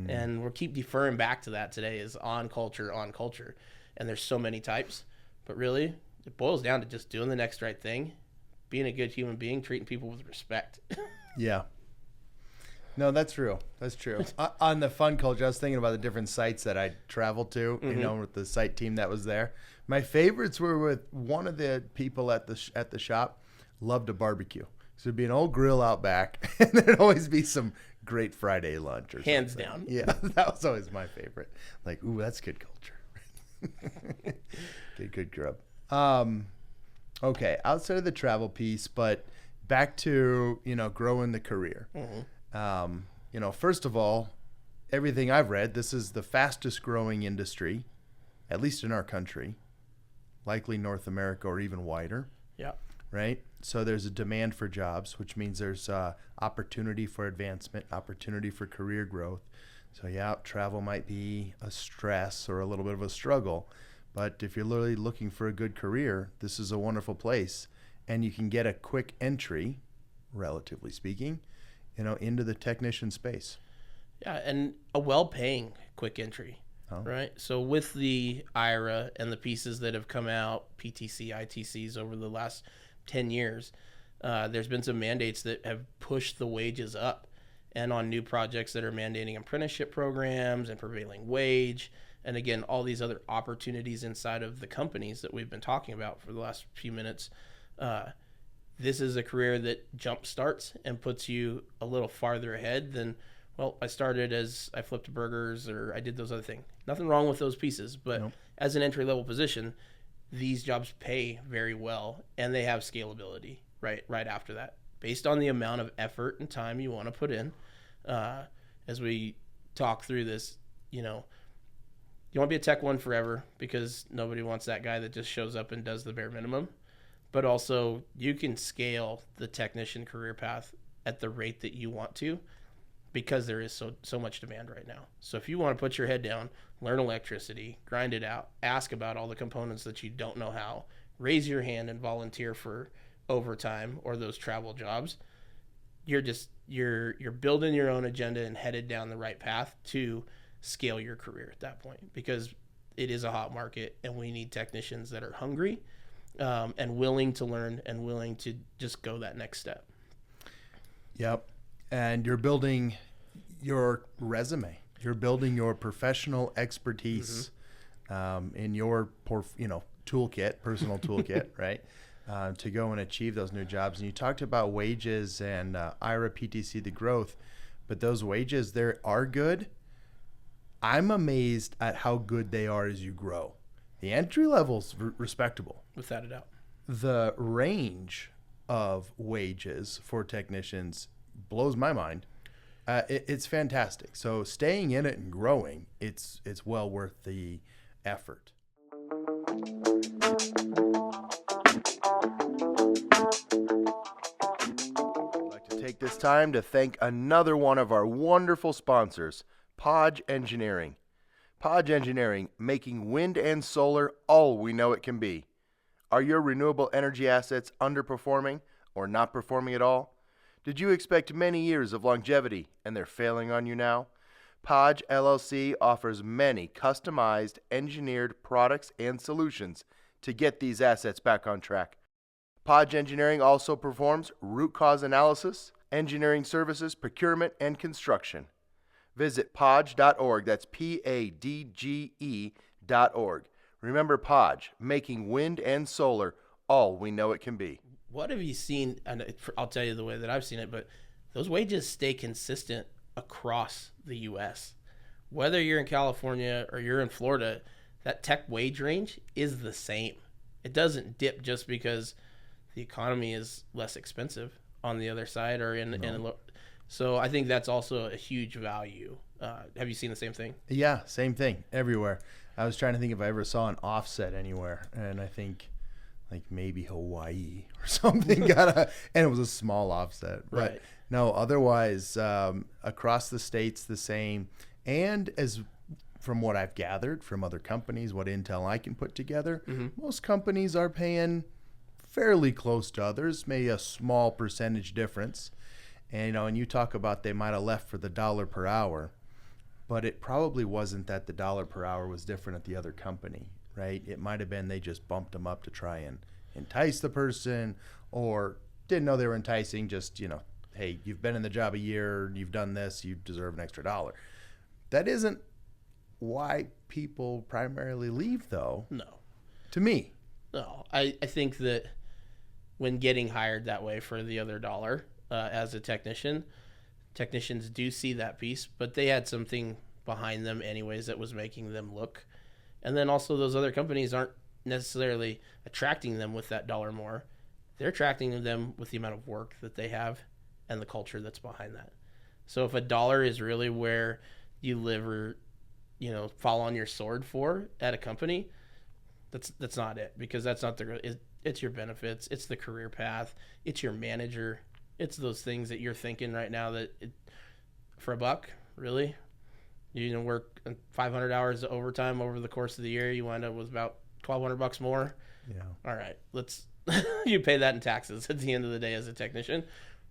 And we'll keep deferring back to that today is on culture. And there's so many types. But really, it boils down to just doing the next right thing, being a good human being, treating people with respect. Yeah. No, that's real. That's true. On the fun culture, I was thinking about the different sites that I traveled to, you know, with the site team that was there. My favorites were with one of the people at the shop loved a barbecue. So it'd be an old grill out back, and there'd always be some great Friday lunch or Hands something. down. Yeah, that was always my favorite. Like, ooh, that's good culture. Good grub. Okay, outside of the travel piece, but back to, you know, growing the career. You know, first of all, everything I've read, this is the fastest growing industry, at least in our country, likely North America or even wider. Yeah. Right? So there's a demand for jobs, which means there's opportunity for advancement, opportunity for career growth. So yeah, travel might be a stress or a little bit of a struggle, but if you're literally looking for a good career, this is a wonderful place, and you can get a quick entry, relatively speaking, you know, into the technician space. Yeah, and a well-paying quick entry, right? So with the IRA and the pieces that have come out, PTC, ITCs over the last 10 years, there's been some mandates that have pushed the wages up, and on new projects that are mandating apprenticeship programs and prevailing wage, and again, all these other opportunities inside of the companies that we've been talking about for the last few minutes. This is a career that jump starts and puts you a little farther ahead than, well, I started as I flipped burgers or I did those other things. Nothing wrong with those pieces, but as an entry-level position, these jobs pay very well, and they have scalability right after that, based on the amount of effort and time you want to put in. As we talk through this, you know, you want to be a tech one forever because nobody wants that guy that just shows up and does the bare minimum. But also, you can scale the technician career path at the rate that you want to because there is so much demand right now. So if you want to put your head down, learn electricity, grind it out, ask about all the components that you don't know how, raise your hand and volunteer for overtime or those travel jobs, you're building your own agenda and headed down the right path to scale your career at that point, because it is a hot market and we need technicians that are hungry and willing to learn and willing to just go that next step. Yep. And you're building your resume. You're building your professional expertise in your toolkit, personal toolkit, right? To go and achieve those new jobs. And you talked about wages and IRA, PTC, the growth, but those wages there are good. I'm amazed at how good they are as you grow. The entry level's respectable. Without a doubt. The range of wages for technicians blows my mind. It's fantastic. So staying in it and growing, it's well worth the effort. I'd like to take this time to thank another one of our wonderful sponsors, Podge Engineering. Podge Engineering, making wind and solar all we know it can be. Are your renewable energy assets underperforming or not performing at all? Did you expect many years of longevity and they're failing on you now? Podge LLC offers many customized, engineered products and solutions to get these assets back on track. Podge Engineering also performs root cause analysis, engineering services, procurement, and construction. Visit podge.org. That's PADGE.org. Remember Podge, making wind and solar all we know it can be. What have you seen? And I'll tell you the way that I've seen it, but those wages stay consistent across the U.S. Whether you're in California or you're in Florida, that tech wage range is the same. It doesn't dip just because the economy is less expensive on the other side or So I think that's also a huge value. Have you seen the same thing? Yeah, same thing everywhere. I was trying to think if I ever saw an offset anywhere, and I think like maybe Hawaii or something and it was a small offset. But Right. no, otherwise across the states the same. And as from what I've gathered from other companies, what intel I can put together, most companies are paying fairly close to others, maybe a small percentage difference. And and you talk about they might have left for the dollar per hour, but it probably wasn't that the dollar per hour was different at the other company, right? It might have been they just bumped them up to try and entice the person, or didn't know they were enticing, just, hey, you've been in the job a year, you've done this, you deserve an extra dollar. That isn't why people primarily leave, though. No. To me. No. I think that when getting hired that way for the other dollar as a technician, technicians do see that piece, but they had something behind them anyways that was making them look. And then also those other companies aren't necessarily attracting them with that dollar more. They're attracting them with the amount of work that they have and the culture that's behind that. So if a dollar is really where you live or, fall on your sword for at a company, that's not it, because that's not it's your benefits, it's the career path, it's your manager, it's those things that you're thinking right now that for a buck, really, you work 500 hours of overtime over the course of the year, you wind up with about $1,200 more. Yeah. All right, let's you pay that in taxes at the end of the day as a technician.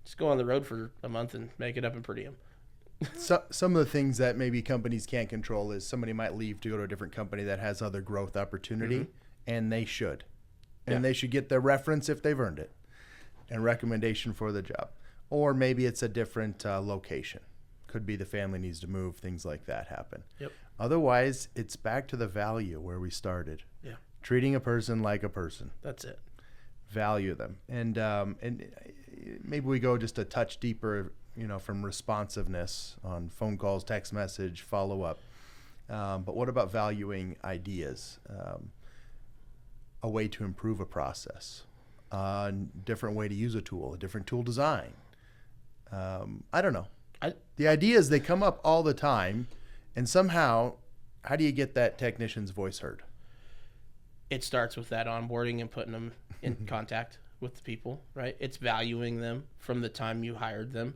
Just go on the road for a month and make it up in per diem. So, some of the things that maybe companies can't control is somebody might leave to go to a different company that has other growth opportunity, and they should. And they should get their reference if they've earned it, and recommendation for the job. Or maybe it's a different location. Could be the family needs to move, things like that happen. Yep. Otherwise, it's back to the value where we started. Yeah. Treating a person like a person. That's it. Value them. And maybe we go just a touch deeper, from responsiveness on phone calls, text message, follow-up. But what about valuing ideas? A way to improve a process, a different way to use a tool, a different tool design. I don't know. The ideas, they come up all the time, and somehow, how do you get that technician's voice heard? It starts with that onboarding and putting them in contact with the people, right? It's valuing them from the time you hired them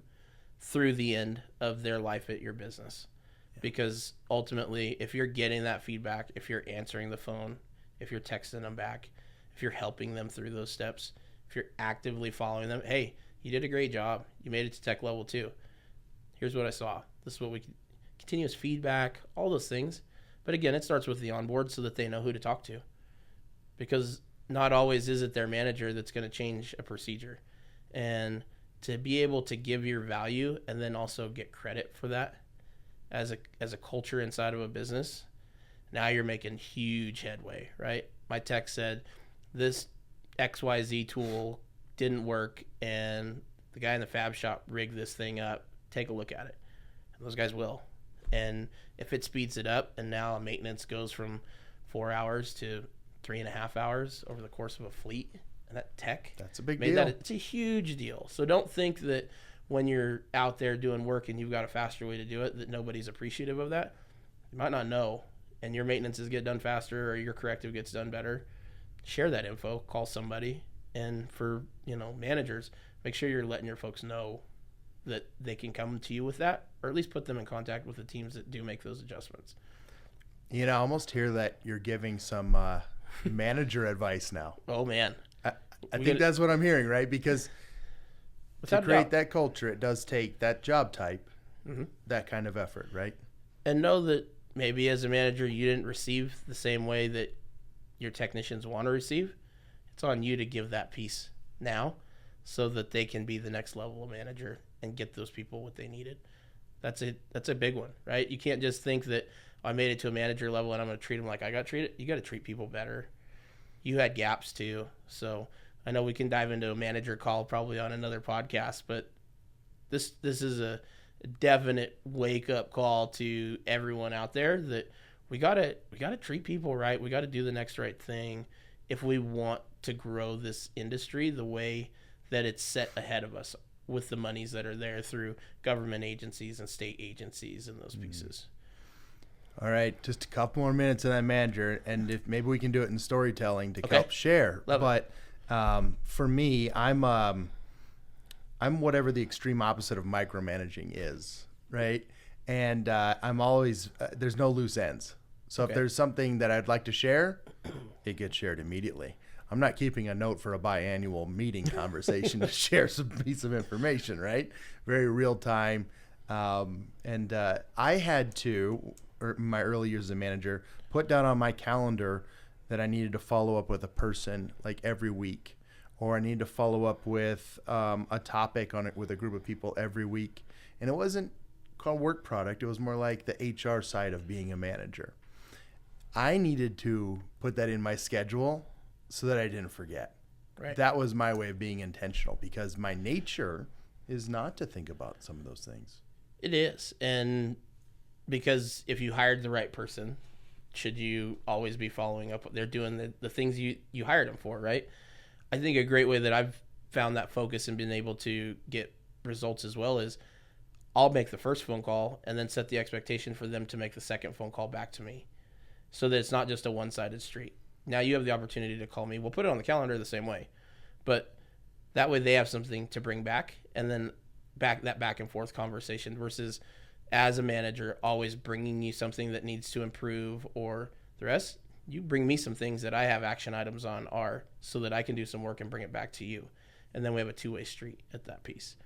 through the end of their life at your business. Yeah. Because ultimately, if you're getting that feedback, if you're answering the phone, if you're texting them back, if you're helping them through those steps, if you're actively following them, hey, you did a great job. You made it to tech level 2. Here's what I saw. This is what we continuous feedback, all those things. But again, it starts with the onboard so that they know who to talk to. Because not always is it their manager that's going to change a procedure. And to be able to give your value and then also get credit for that as a culture inside of a business, now you're making huge headway, right? My tech said this XYZ tool didn't work and the guy in the fab shop rigged this thing up. Take a look at it. And those guys will. And if it speeds it up and now maintenance goes from 4 hours to 3.5 hours over the course of a fleet, and that tech, that's a big deal. It's a huge deal. So don't think that when you're out there doing work and you've got a faster way to do it that nobody's appreciative of that. You might not know, and your maintenances get done faster or your corrective gets done better. Share that info, call somebody, and for managers, make sure you're letting your folks know that they can come to you with that, or at least put them in contact with the teams that do make those adjustments. I almost hear that you're giving some manager advice now. Oh man, I think that's what I'm hearing, right? Because to create that culture, it does take that job type, that kind of effort, right? And know that maybe as a manager, you didn't receive the same way that your technicians want to receive. It's on you to give that piece now so that they can be the next level of manager and get those people what they needed. That's a big one, right? You can't just think that I made it to a manager level and I'm going to treat them like I got treated. You got to treat people better. You had gaps too. So I know we can dive into a manager call probably on another podcast, but this is a definite wake up call to everyone out there that we gotta treat people right. We got to do the next right thing if we want to grow this industry the way that it's set ahead of us with the monies that are there through government agencies and state agencies and those pieces. All right, just a couple more minutes on that manager, and if maybe we can do it in storytelling to Okay. help share. Love it. But for me, I'm whatever the extreme opposite of micromanaging is, right? And I'm always there's no loose ends. So Okay. if there's something that I'd like to share, it gets shared immediately. I'm not keeping a note for a biannual meeting conversation to share some piece of information, right? Very real time. And I had to, in my early years as a manager, put down on my calendar that I needed to follow up with a person like every week, or I needed to follow up with a topic on it with a group of people every week. And it wasn't called work product. It was more like the HR side of being a manager. I needed to put that in my schedule so that I didn't forget. Right. That was my way of being intentional, because my nature is not to think about some of those things. It is. And because if you hired the right person, should you always be following up? They're doing the things you hired them for, right? I think a great way that I've found that focus and been able to get results as well is I'll make the first phone call and then set the expectation for them to make the second phone call back to me, so that it's not just a one-sided street. Now you have the opportunity to call me. We'll put it on the calendar the same way, but that way they have something to bring back, and then back and forth conversation versus as a manager always bringing you something that needs to improve, or the rest, you bring me some things that I have action items on so that I can do some work and bring it back to you. And then we have a two-way street at that piece.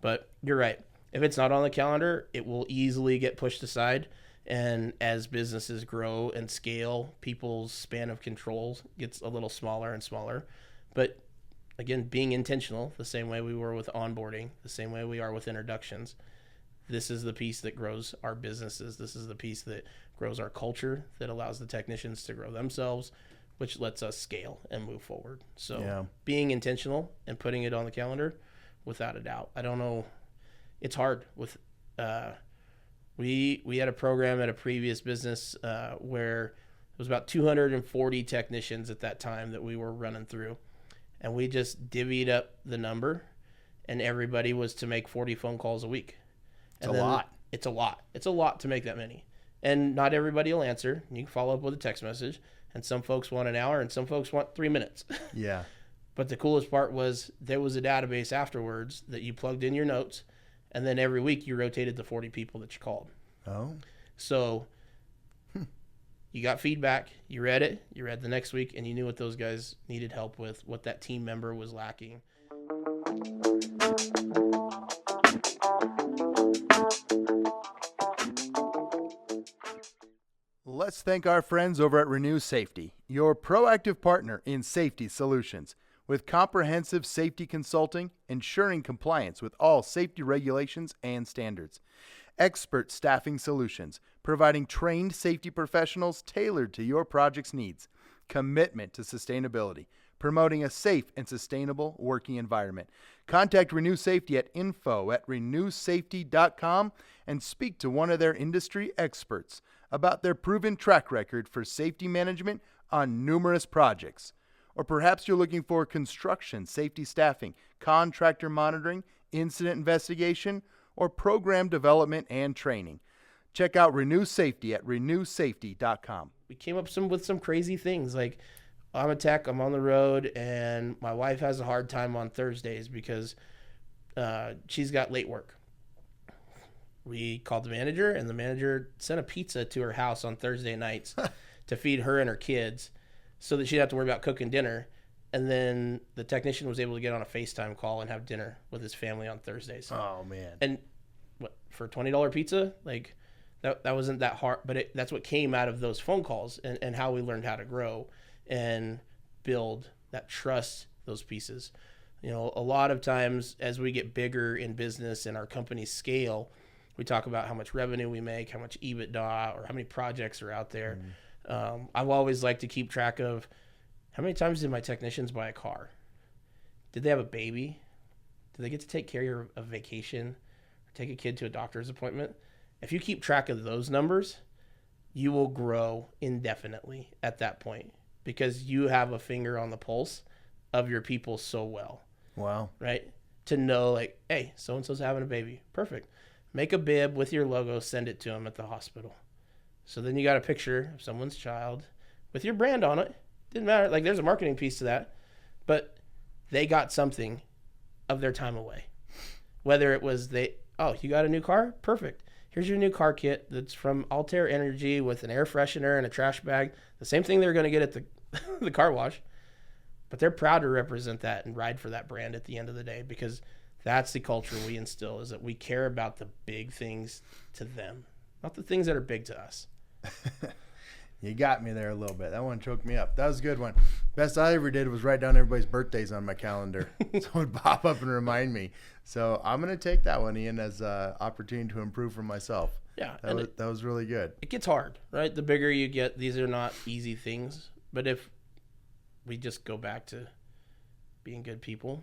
But you're right. If it's not on the calendar, it will easily get pushed aside. And as businesses grow and scale, people's span of control gets a little smaller and smaller. But again, being intentional, the same way we were with onboarding, the same way we are with introductions, this is the piece that grows our businesses. This is the piece that grows our culture, that allows the technicians to grow themselves, which lets us scale and move forward. So being intentional and putting it on the calendar, without a doubt. I don't know. It's hard with we had a program at a previous business where it was about 240 technicians at that time that we were running through, and we just divvied up the number, and everybody was to make 40 phone calls a week. It's a lot. It's a lot. It's a lot to make that many. And not everybody will answer. You can follow up with a text message, and some folks want an hour and some folks want 3 minutes. Yeah. But the coolest part was there was a database afterwards that you plugged in your notes, and then every week you rotated the 40 people that you called. Oh. So you got feedback, you read it, you read the next week, and you knew what those guys needed help with, what that team member was lacking. Let's thank our friends over at Renew Safety, your proactive partner in safety solutions. With comprehensive safety consulting, ensuring compliance with all safety regulations and standards. Expert staffing solutions, providing trained safety professionals tailored to your project's needs. Commitment to sustainability, promoting a safe and sustainable working environment. Contact Renew Safety at info@renewsafety.com and speak to one of their industry experts about their proven track record for safety management on numerous projects. Or perhaps you're looking for construction safety staffing, contractor monitoring, incident investigation, or program development and training. Check out Renew Safety at renewsafety.com. We came up with some crazy things, like I'm a tech, I'm on the road, and my wife has a hard time on Thursdays because she's got late work. We called the manager, and the manager sent a pizza to her house on Thursday nights to feed her and her kids, so that she'd have to worry about cooking dinner. And then the technician was able to get on a FaceTime call and have dinner with his family on Thursdays. Oh, man. And what, for a $20 pizza? Like, that wasn't that hard, but that's what came out of those phone calls, and how we learned how to grow and build that trust, those pieces. You know, a lot of times as we get bigger in business and our companies scale, we talk about how much revenue we make, how much EBITDA, or how many projects are out there. I've always liked to keep track of how many times did my technicians buy a car? Did they have a baby? Did they get to take care of a vacation or take a kid to a doctor's appointment? If you keep track of those numbers, you will grow indefinitely at that point, because you have a finger on the pulse of your people so well. Wow. Right? to know, like, hey, so-and-so's having a baby. Perfect. Make a bib with your logo, send it to them at the hospital. So then you got a picture of someone's child with your brand on it. Didn't matter. Like, there's a marketing piece to that. But they got something of their time away. Whether it was you got a new car? Perfect. Here's your new car kit that's from Altair Energy with an air freshener and a trash bag. The same thing they're going to get at the car wash. But they're proud to represent that and ride for that brand at the end of the day, because that's the culture we instill, is that we care about the big things to them, not the things that are big to us. You got me there a little bit. That one choked me up. That was a good one. Best I ever did was write down everybody's birthdays on my calendar so it would pop up and remind me. So I'm going to take that one, Ian, as an opportunity to improve for myself. Yeah. That was really good. It gets hard, right? The bigger you get, these are not easy things. But if we just go back to being good people,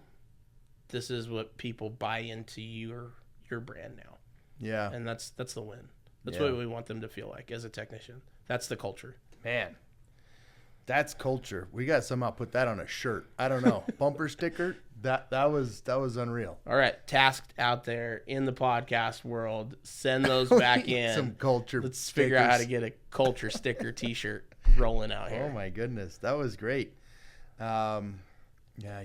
this is what people buy into your brand now. Yeah. And that's the win. That's what we want them to feel like as a technician. That's the culture. Man, that's culture. We got to somehow put that on a shirt. I don't know. Bumper sticker. That was unreal. All right, tasked out there in the podcast world, send those back in. Some culture. Let's stickers. figure out how to get a culture sticker T-shirt rolling out here. Oh my goodness, that was great. Yeah,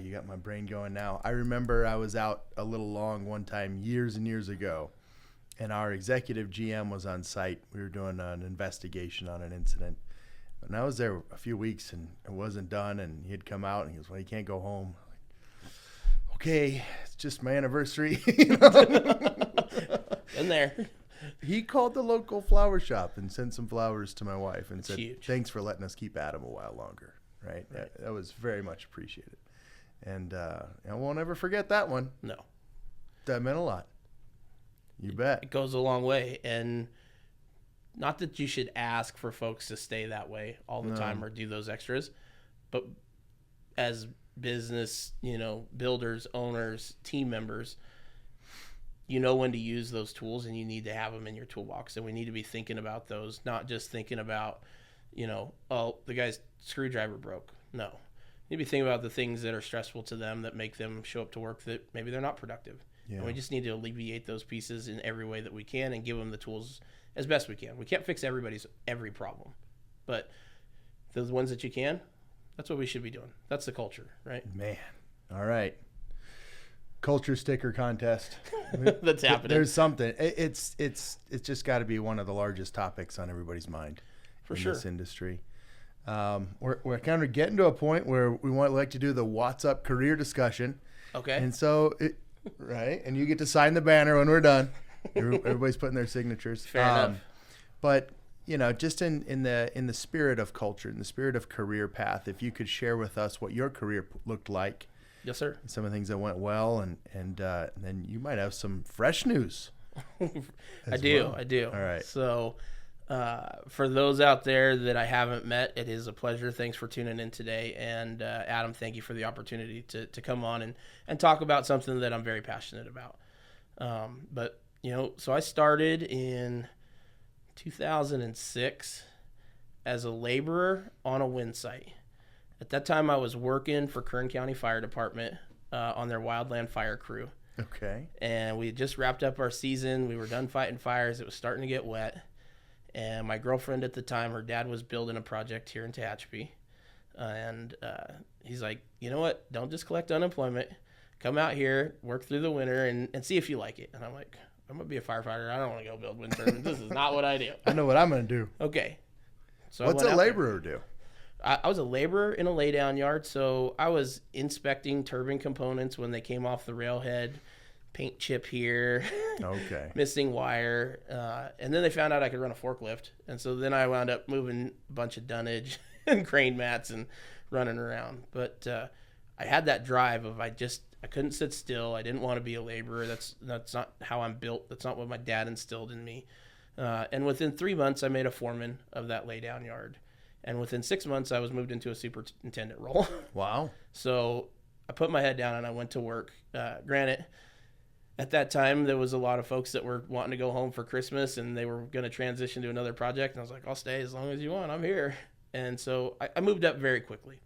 you got my brain going now. I remember I was out a little long one time years and years ago, and our executive GM was on site. We were doing an investigation on an incident. And I was there a few weeks, and it wasn't done, and he had come out, and he goes, well, you can't go home. I'm like, okay, it's just my anniversary. In there. He called the local flower shop and sent some flowers to my wife and said, huge. Thanks for letting us keep Adam a while longer. Right? That was very much appreciated. And I won't ever forget that one. No. That meant a lot. You bet. It goes a long way. And not that you should ask for folks to stay that way all the time or do those extras, but as business, builders, owners, team members, you know when to use those tools, and you need to have them in your toolbox. And we need to be thinking about those, not just thinking about, oh, the guy's screwdriver broke. No. You need to be thinking about the things that are stressful to them that make them show up to work that maybe they're not productive. Yeah. And we just need to alleviate those pieces in every way that we can and give them the tools as best we can. We can't fix every problem, but the ones that you can, that's what we should be doing. That's the culture, right? Man. All right. Culture sticker contest. That's happening. There's something. It's just got to be one of the largest topics on everybody's mind for in sure. This industry. We're kind of getting to a point where we like to do the What's Up career discussion. Okay. And so, right, and you get to sign the banner when we're done. Everybody's putting their signatures. Fair enough. But just in the spirit of culture, in the spirit of career path, if you could share with us what your career looked like. Yes, sir. Some of the things that went well, and then you might have some fresh news. I do. All right. So, for those out there that I haven't met, it is a pleasure. Thanks for tuning in today. And Adam, thank you for the opportunity to come on and talk about something that I'm very passionate about. But, so I started in 2006 as a laborer on a wind site. At that time, I was working for Kern County Fire Department on their wildland fire crew. Okay. And we had just wrapped up our season. We were done fighting fires. It was starting to get wet. And my girlfriend at the time, her dad was building a project here in Tehachapi. And he's like, you know what? Don't just collect unemployment. Come out here, work through the winter, and see if you like it. And I'm like, I'm going to be a firefighter. I don't want to go build wind turbines. This is not what I do. I know what I'm going to do. Okay. So what's a laborer do? I was a laborer in a laydown yard, so I was inspecting turbine components when they came off the railhead, paint chip here, okay, missing wire, and then they found out I could run a forklift, and so then I wound up moving a bunch of dunnage and crane mats and running around. But I had that drive of I couldn't sit still. I didn't want to be a laborer. That's not how I'm built. That's not what my dad instilled in me. And within 3 months, I made a foreman of that laydown yard. And within 6 months, I was moved into a superintendent role. Wow. So I put my head down and I went to work. Granted, at that time, there was a lot of folks that were wanting to go home for Christmas and they were going to transition to another project. And I was like, I'll stay as long as you want. I'm here. And so I moved up very quickly.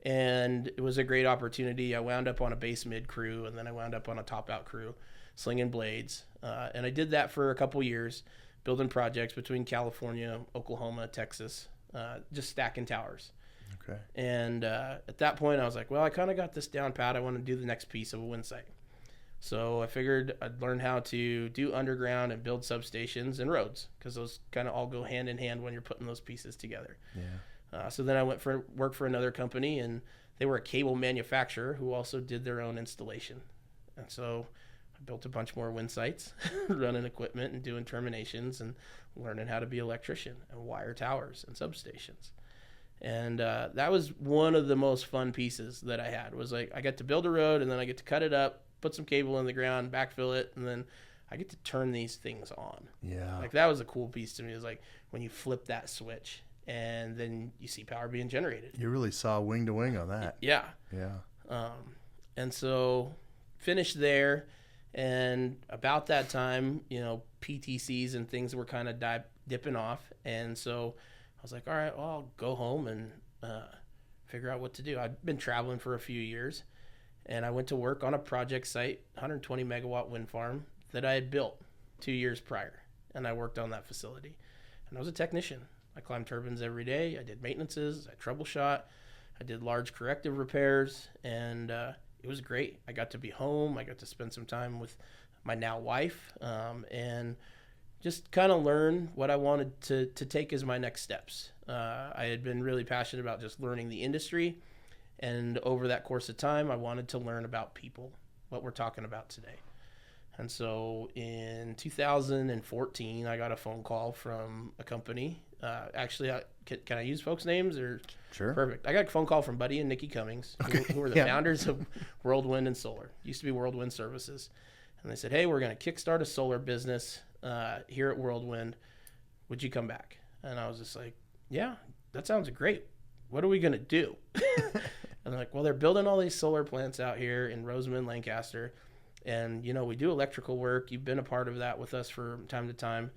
And it was a great opportunity. I wound up on a base mid crew, and then I wound up on a top out crew, slinging blades. And I did that for a couple years, building projects between California, Oklahoma, Texas, just stacking towers. Okay. And at that point, I was like, well, I kind of got this down pat. I want to do the next piece of a wind site. So I figured I'd learn how to do underground and build substations and roads, because those kind of all go hand in hand when you're putting those pieces together. Yeah. So then I went for work for another company, and they were a cable manufacturer who also did their own installation. And so I built a bunch more wind sites, running equipment and doing terminations and learning how to be an electrician and wire towers and substations. And that was one of the most fun pieces that I had, was like I get to build a road, and then I get to cut it up, put some cable in the ground, backfill it, and then I get to turn these things on. Yeah. Like, that was a cool piece to me. It was like when you flip that switch and then you see power being generated. You really saw wing to wing on that. Yeah. Yeah. And so finished there, and about that time, PTCs and things were kind of dipping off. And so I was like, all right, well, I'll go home and figure out what to do. I'd been traveling for a few years, and I went to work on a project site, 120 megawatt wind farm that I had built 2 years prior. And I worked on that facility. And I was a technician. I climbed turbines every day. I did maintenances. I troubleshot. I did large corrective repairs. And it was great. I got to be home. I got to spend some time with my now wife, and just kind of learn what I wanted to take as my next steps. I had been really passionate about just learning the industry. And over that course of time, I wanted to learn about people, what we're talking about today. And so in 2014, I got a phone call from a company. Actually, can I use folks' names? Or Sure. Perfect. I got a phone call from Buddy and Nikki Cummings, who were the founders of World Wind and Solar. Used to be World Wind Services. And they said, hey, we're going to kickstart a solar business here at World Wind. Would you come back? And I was just like, yeah, that sounds great. What are we going to do? And they're like, well, they're building all these solar plants out here in Rosamond, Lancaster. And, we do electrical work. You've been a part of that with us from time to time.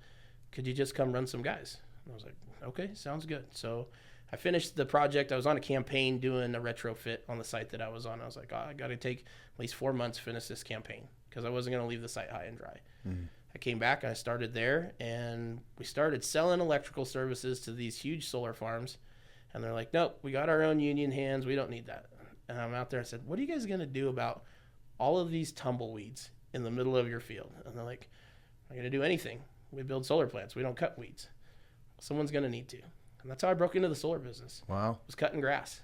Could you just come run some guys? And I was like, okay, sounds good. So I finished the project. I was on a campaign doing a retrofit on the site that I was on. I was like, I got to take at least 4 months to finish this campaign, because I wasn't going to leave the site high and dry. Mm-hmm. I came back and I started there, and we started selling electrical services to these huge solar farms. And they're like, nope, we got our own union hands. We don't need that. And I'm out there. I said, what are you guys going to do about all of these tumbleweeds in the middle of your field? And they're like, I'm not going to do anything. We build solar plants. We don't cut weeds. Someone's going to need to. And that's how I broke into the solar business. Wow. Was cutting grass.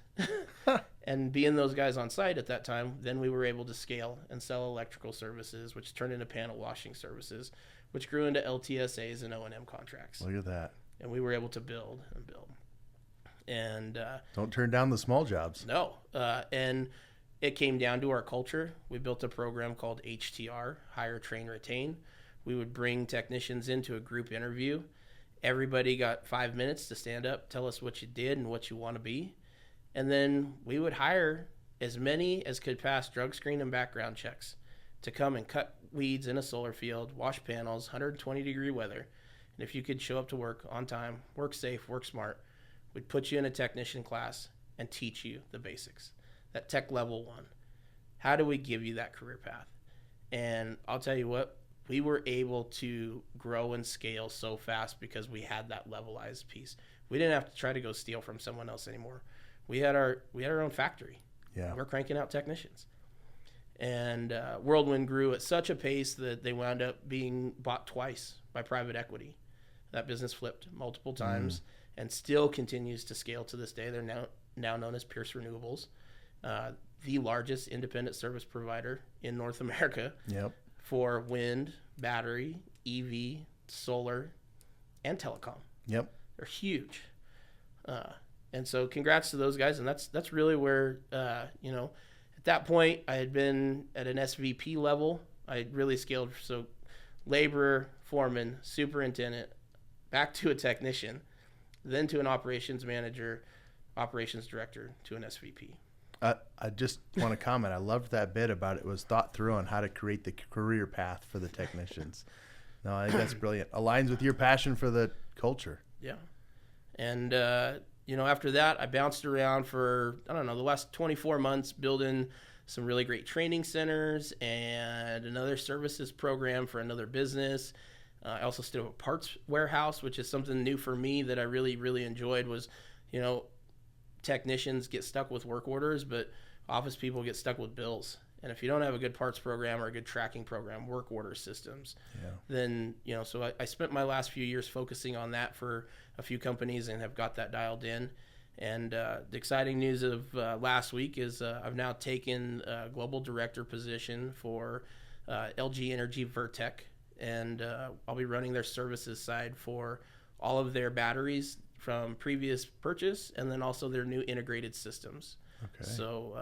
And being those guys on site at that time, then we were able to scale and sell electrical services, which turned into panel washing services, which grew into LTSAs and O&M contracts. Look at that. And we were able to build and build. And don't turn down the small jobs. No. And it came down to our culture. We built a program called HTR, Hire, Train, Retain. We would bring technicians into a group interview. Everybody got 5 minutes to stand up, tell us what you did and what you want to be. And then we would hire as many as could pass drug screen and background checks to come and cut weeds in a solar field, wash panels, 120-degree weather. And if you could show up to work on time, work safe, work smart, we'd put you in a technician class and teach you the basics. That tech level 1. How do we give you that career path? And I'll tell you what, we were able to grow and scale so fast because we had that levelized piece. We didn't have to try to go steal from someone else anymore. We had our own factory. Yeah. We're cranking out technicians. And Whirlwind grew at such a pace that they wound up being bought twice by private equity. That business flipped multiple times and still continues to scale to this day. They're now known as Pierce Renewables, the largest independent service provider in North America. Yep. For wind, battery, EV, solar, and telecom. Yep. They're huge. And so congrats to those guys. And that's really where, at that point, I had been at an SVP level. I had really scaled. So laborer, foreman, superintendent, back to a technician, then to an operations manager, operations director, to an SVP. I just want to comment. I loved that bit about it was thought through on how to create the career path for the technicians. No, I think that's brilliant. Aligns with your passion for the culture. Yeah. And, after that, I bounced around for, I don't know, the last 24 months building some really great training centers and another services program for another business. I also stood up a parts warehouse, which is something new for me that I really, really enjoyed. Was, technicians get stuck with work orders, but office people get stuck with bills. And if you don't have a good parts program or a good tracking program, work order systems, then, so I spent my last few years focusing on that for a few companies and have got that dialed in. And the exciting news of last week is I've now taken a global director position for LGES Vertech, and I'll be running their services side for all of their batteries from previous purchase, and then also their new integrated systems. Okay. So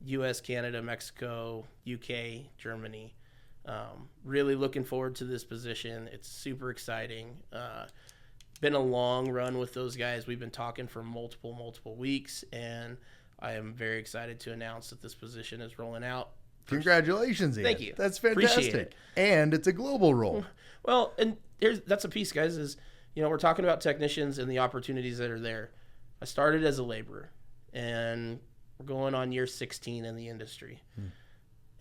US, Canada, Mexico, UK, Germany. Really looking forward to this position. It's super exciting. Been a long run with those guys. We've been talking for multiple weeks, and I am very excited to announce that this position is rolling out. Congratulations, Ian. Thank you. That's Appreciate fantastic. it. And it's a global role. Well, and that's a piece, guys, is, we're talking about technicians and the opportunities that are there. I started as a laborer, and we're going on year 16 in the industry.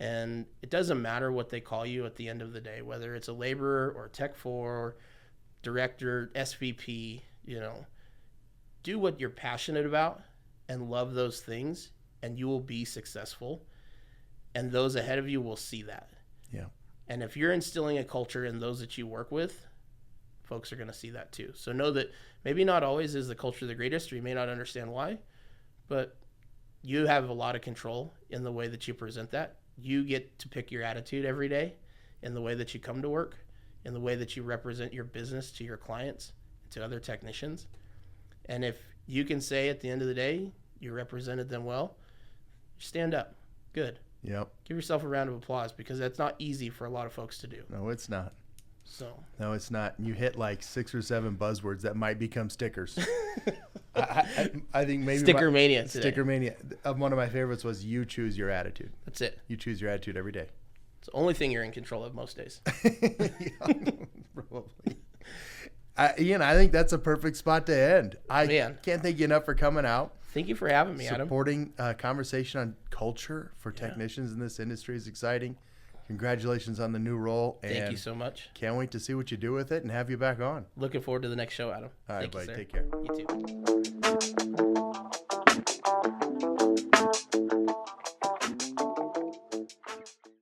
And it doesn't matter what they call you at the end of the day, whether it's a laborer or Tech 4, director, SVP, do what you're passionate about and love those things, and you will be successful. And those ahead of you will see that. Yeah. And if you're instilling a culture in those that you work with, folks are going to see that too. So know that maybe not always is the culture the greatest, or you may not understand why, but you have a lot of control in the way that you present that. You get to pick your attitude every day in the way that you come to work, in the way that you represent your business to your clients, to other technicians. And if you can say at the end of the day, you represented them well, stand up. Good. Yep. Give yourself a round of applause, because that's not easy for a lot of folks to do. No, it's not. So. No, it's not. You hit like 6 or 7 buzzwords that might become stickers. I think maybe Sticker mania today. Sticker mania. One of my favorites was you choose your attitude. That's it. You choose your attitude every day. It's the only thing you're in control of most days. Probably. Ian, I think that's a perfect spot to end. I can't thank you enough for coming out. Thank you for having me, Adam. Supporting conversation on culture for technicians in this industry is exciting. Congratulations on the new role. Thank you so much. Can't wait to see what you do with it and have you back on. Looking forward to the next show, Adam. All right, Thank you, buddy. sir. Take care. You too.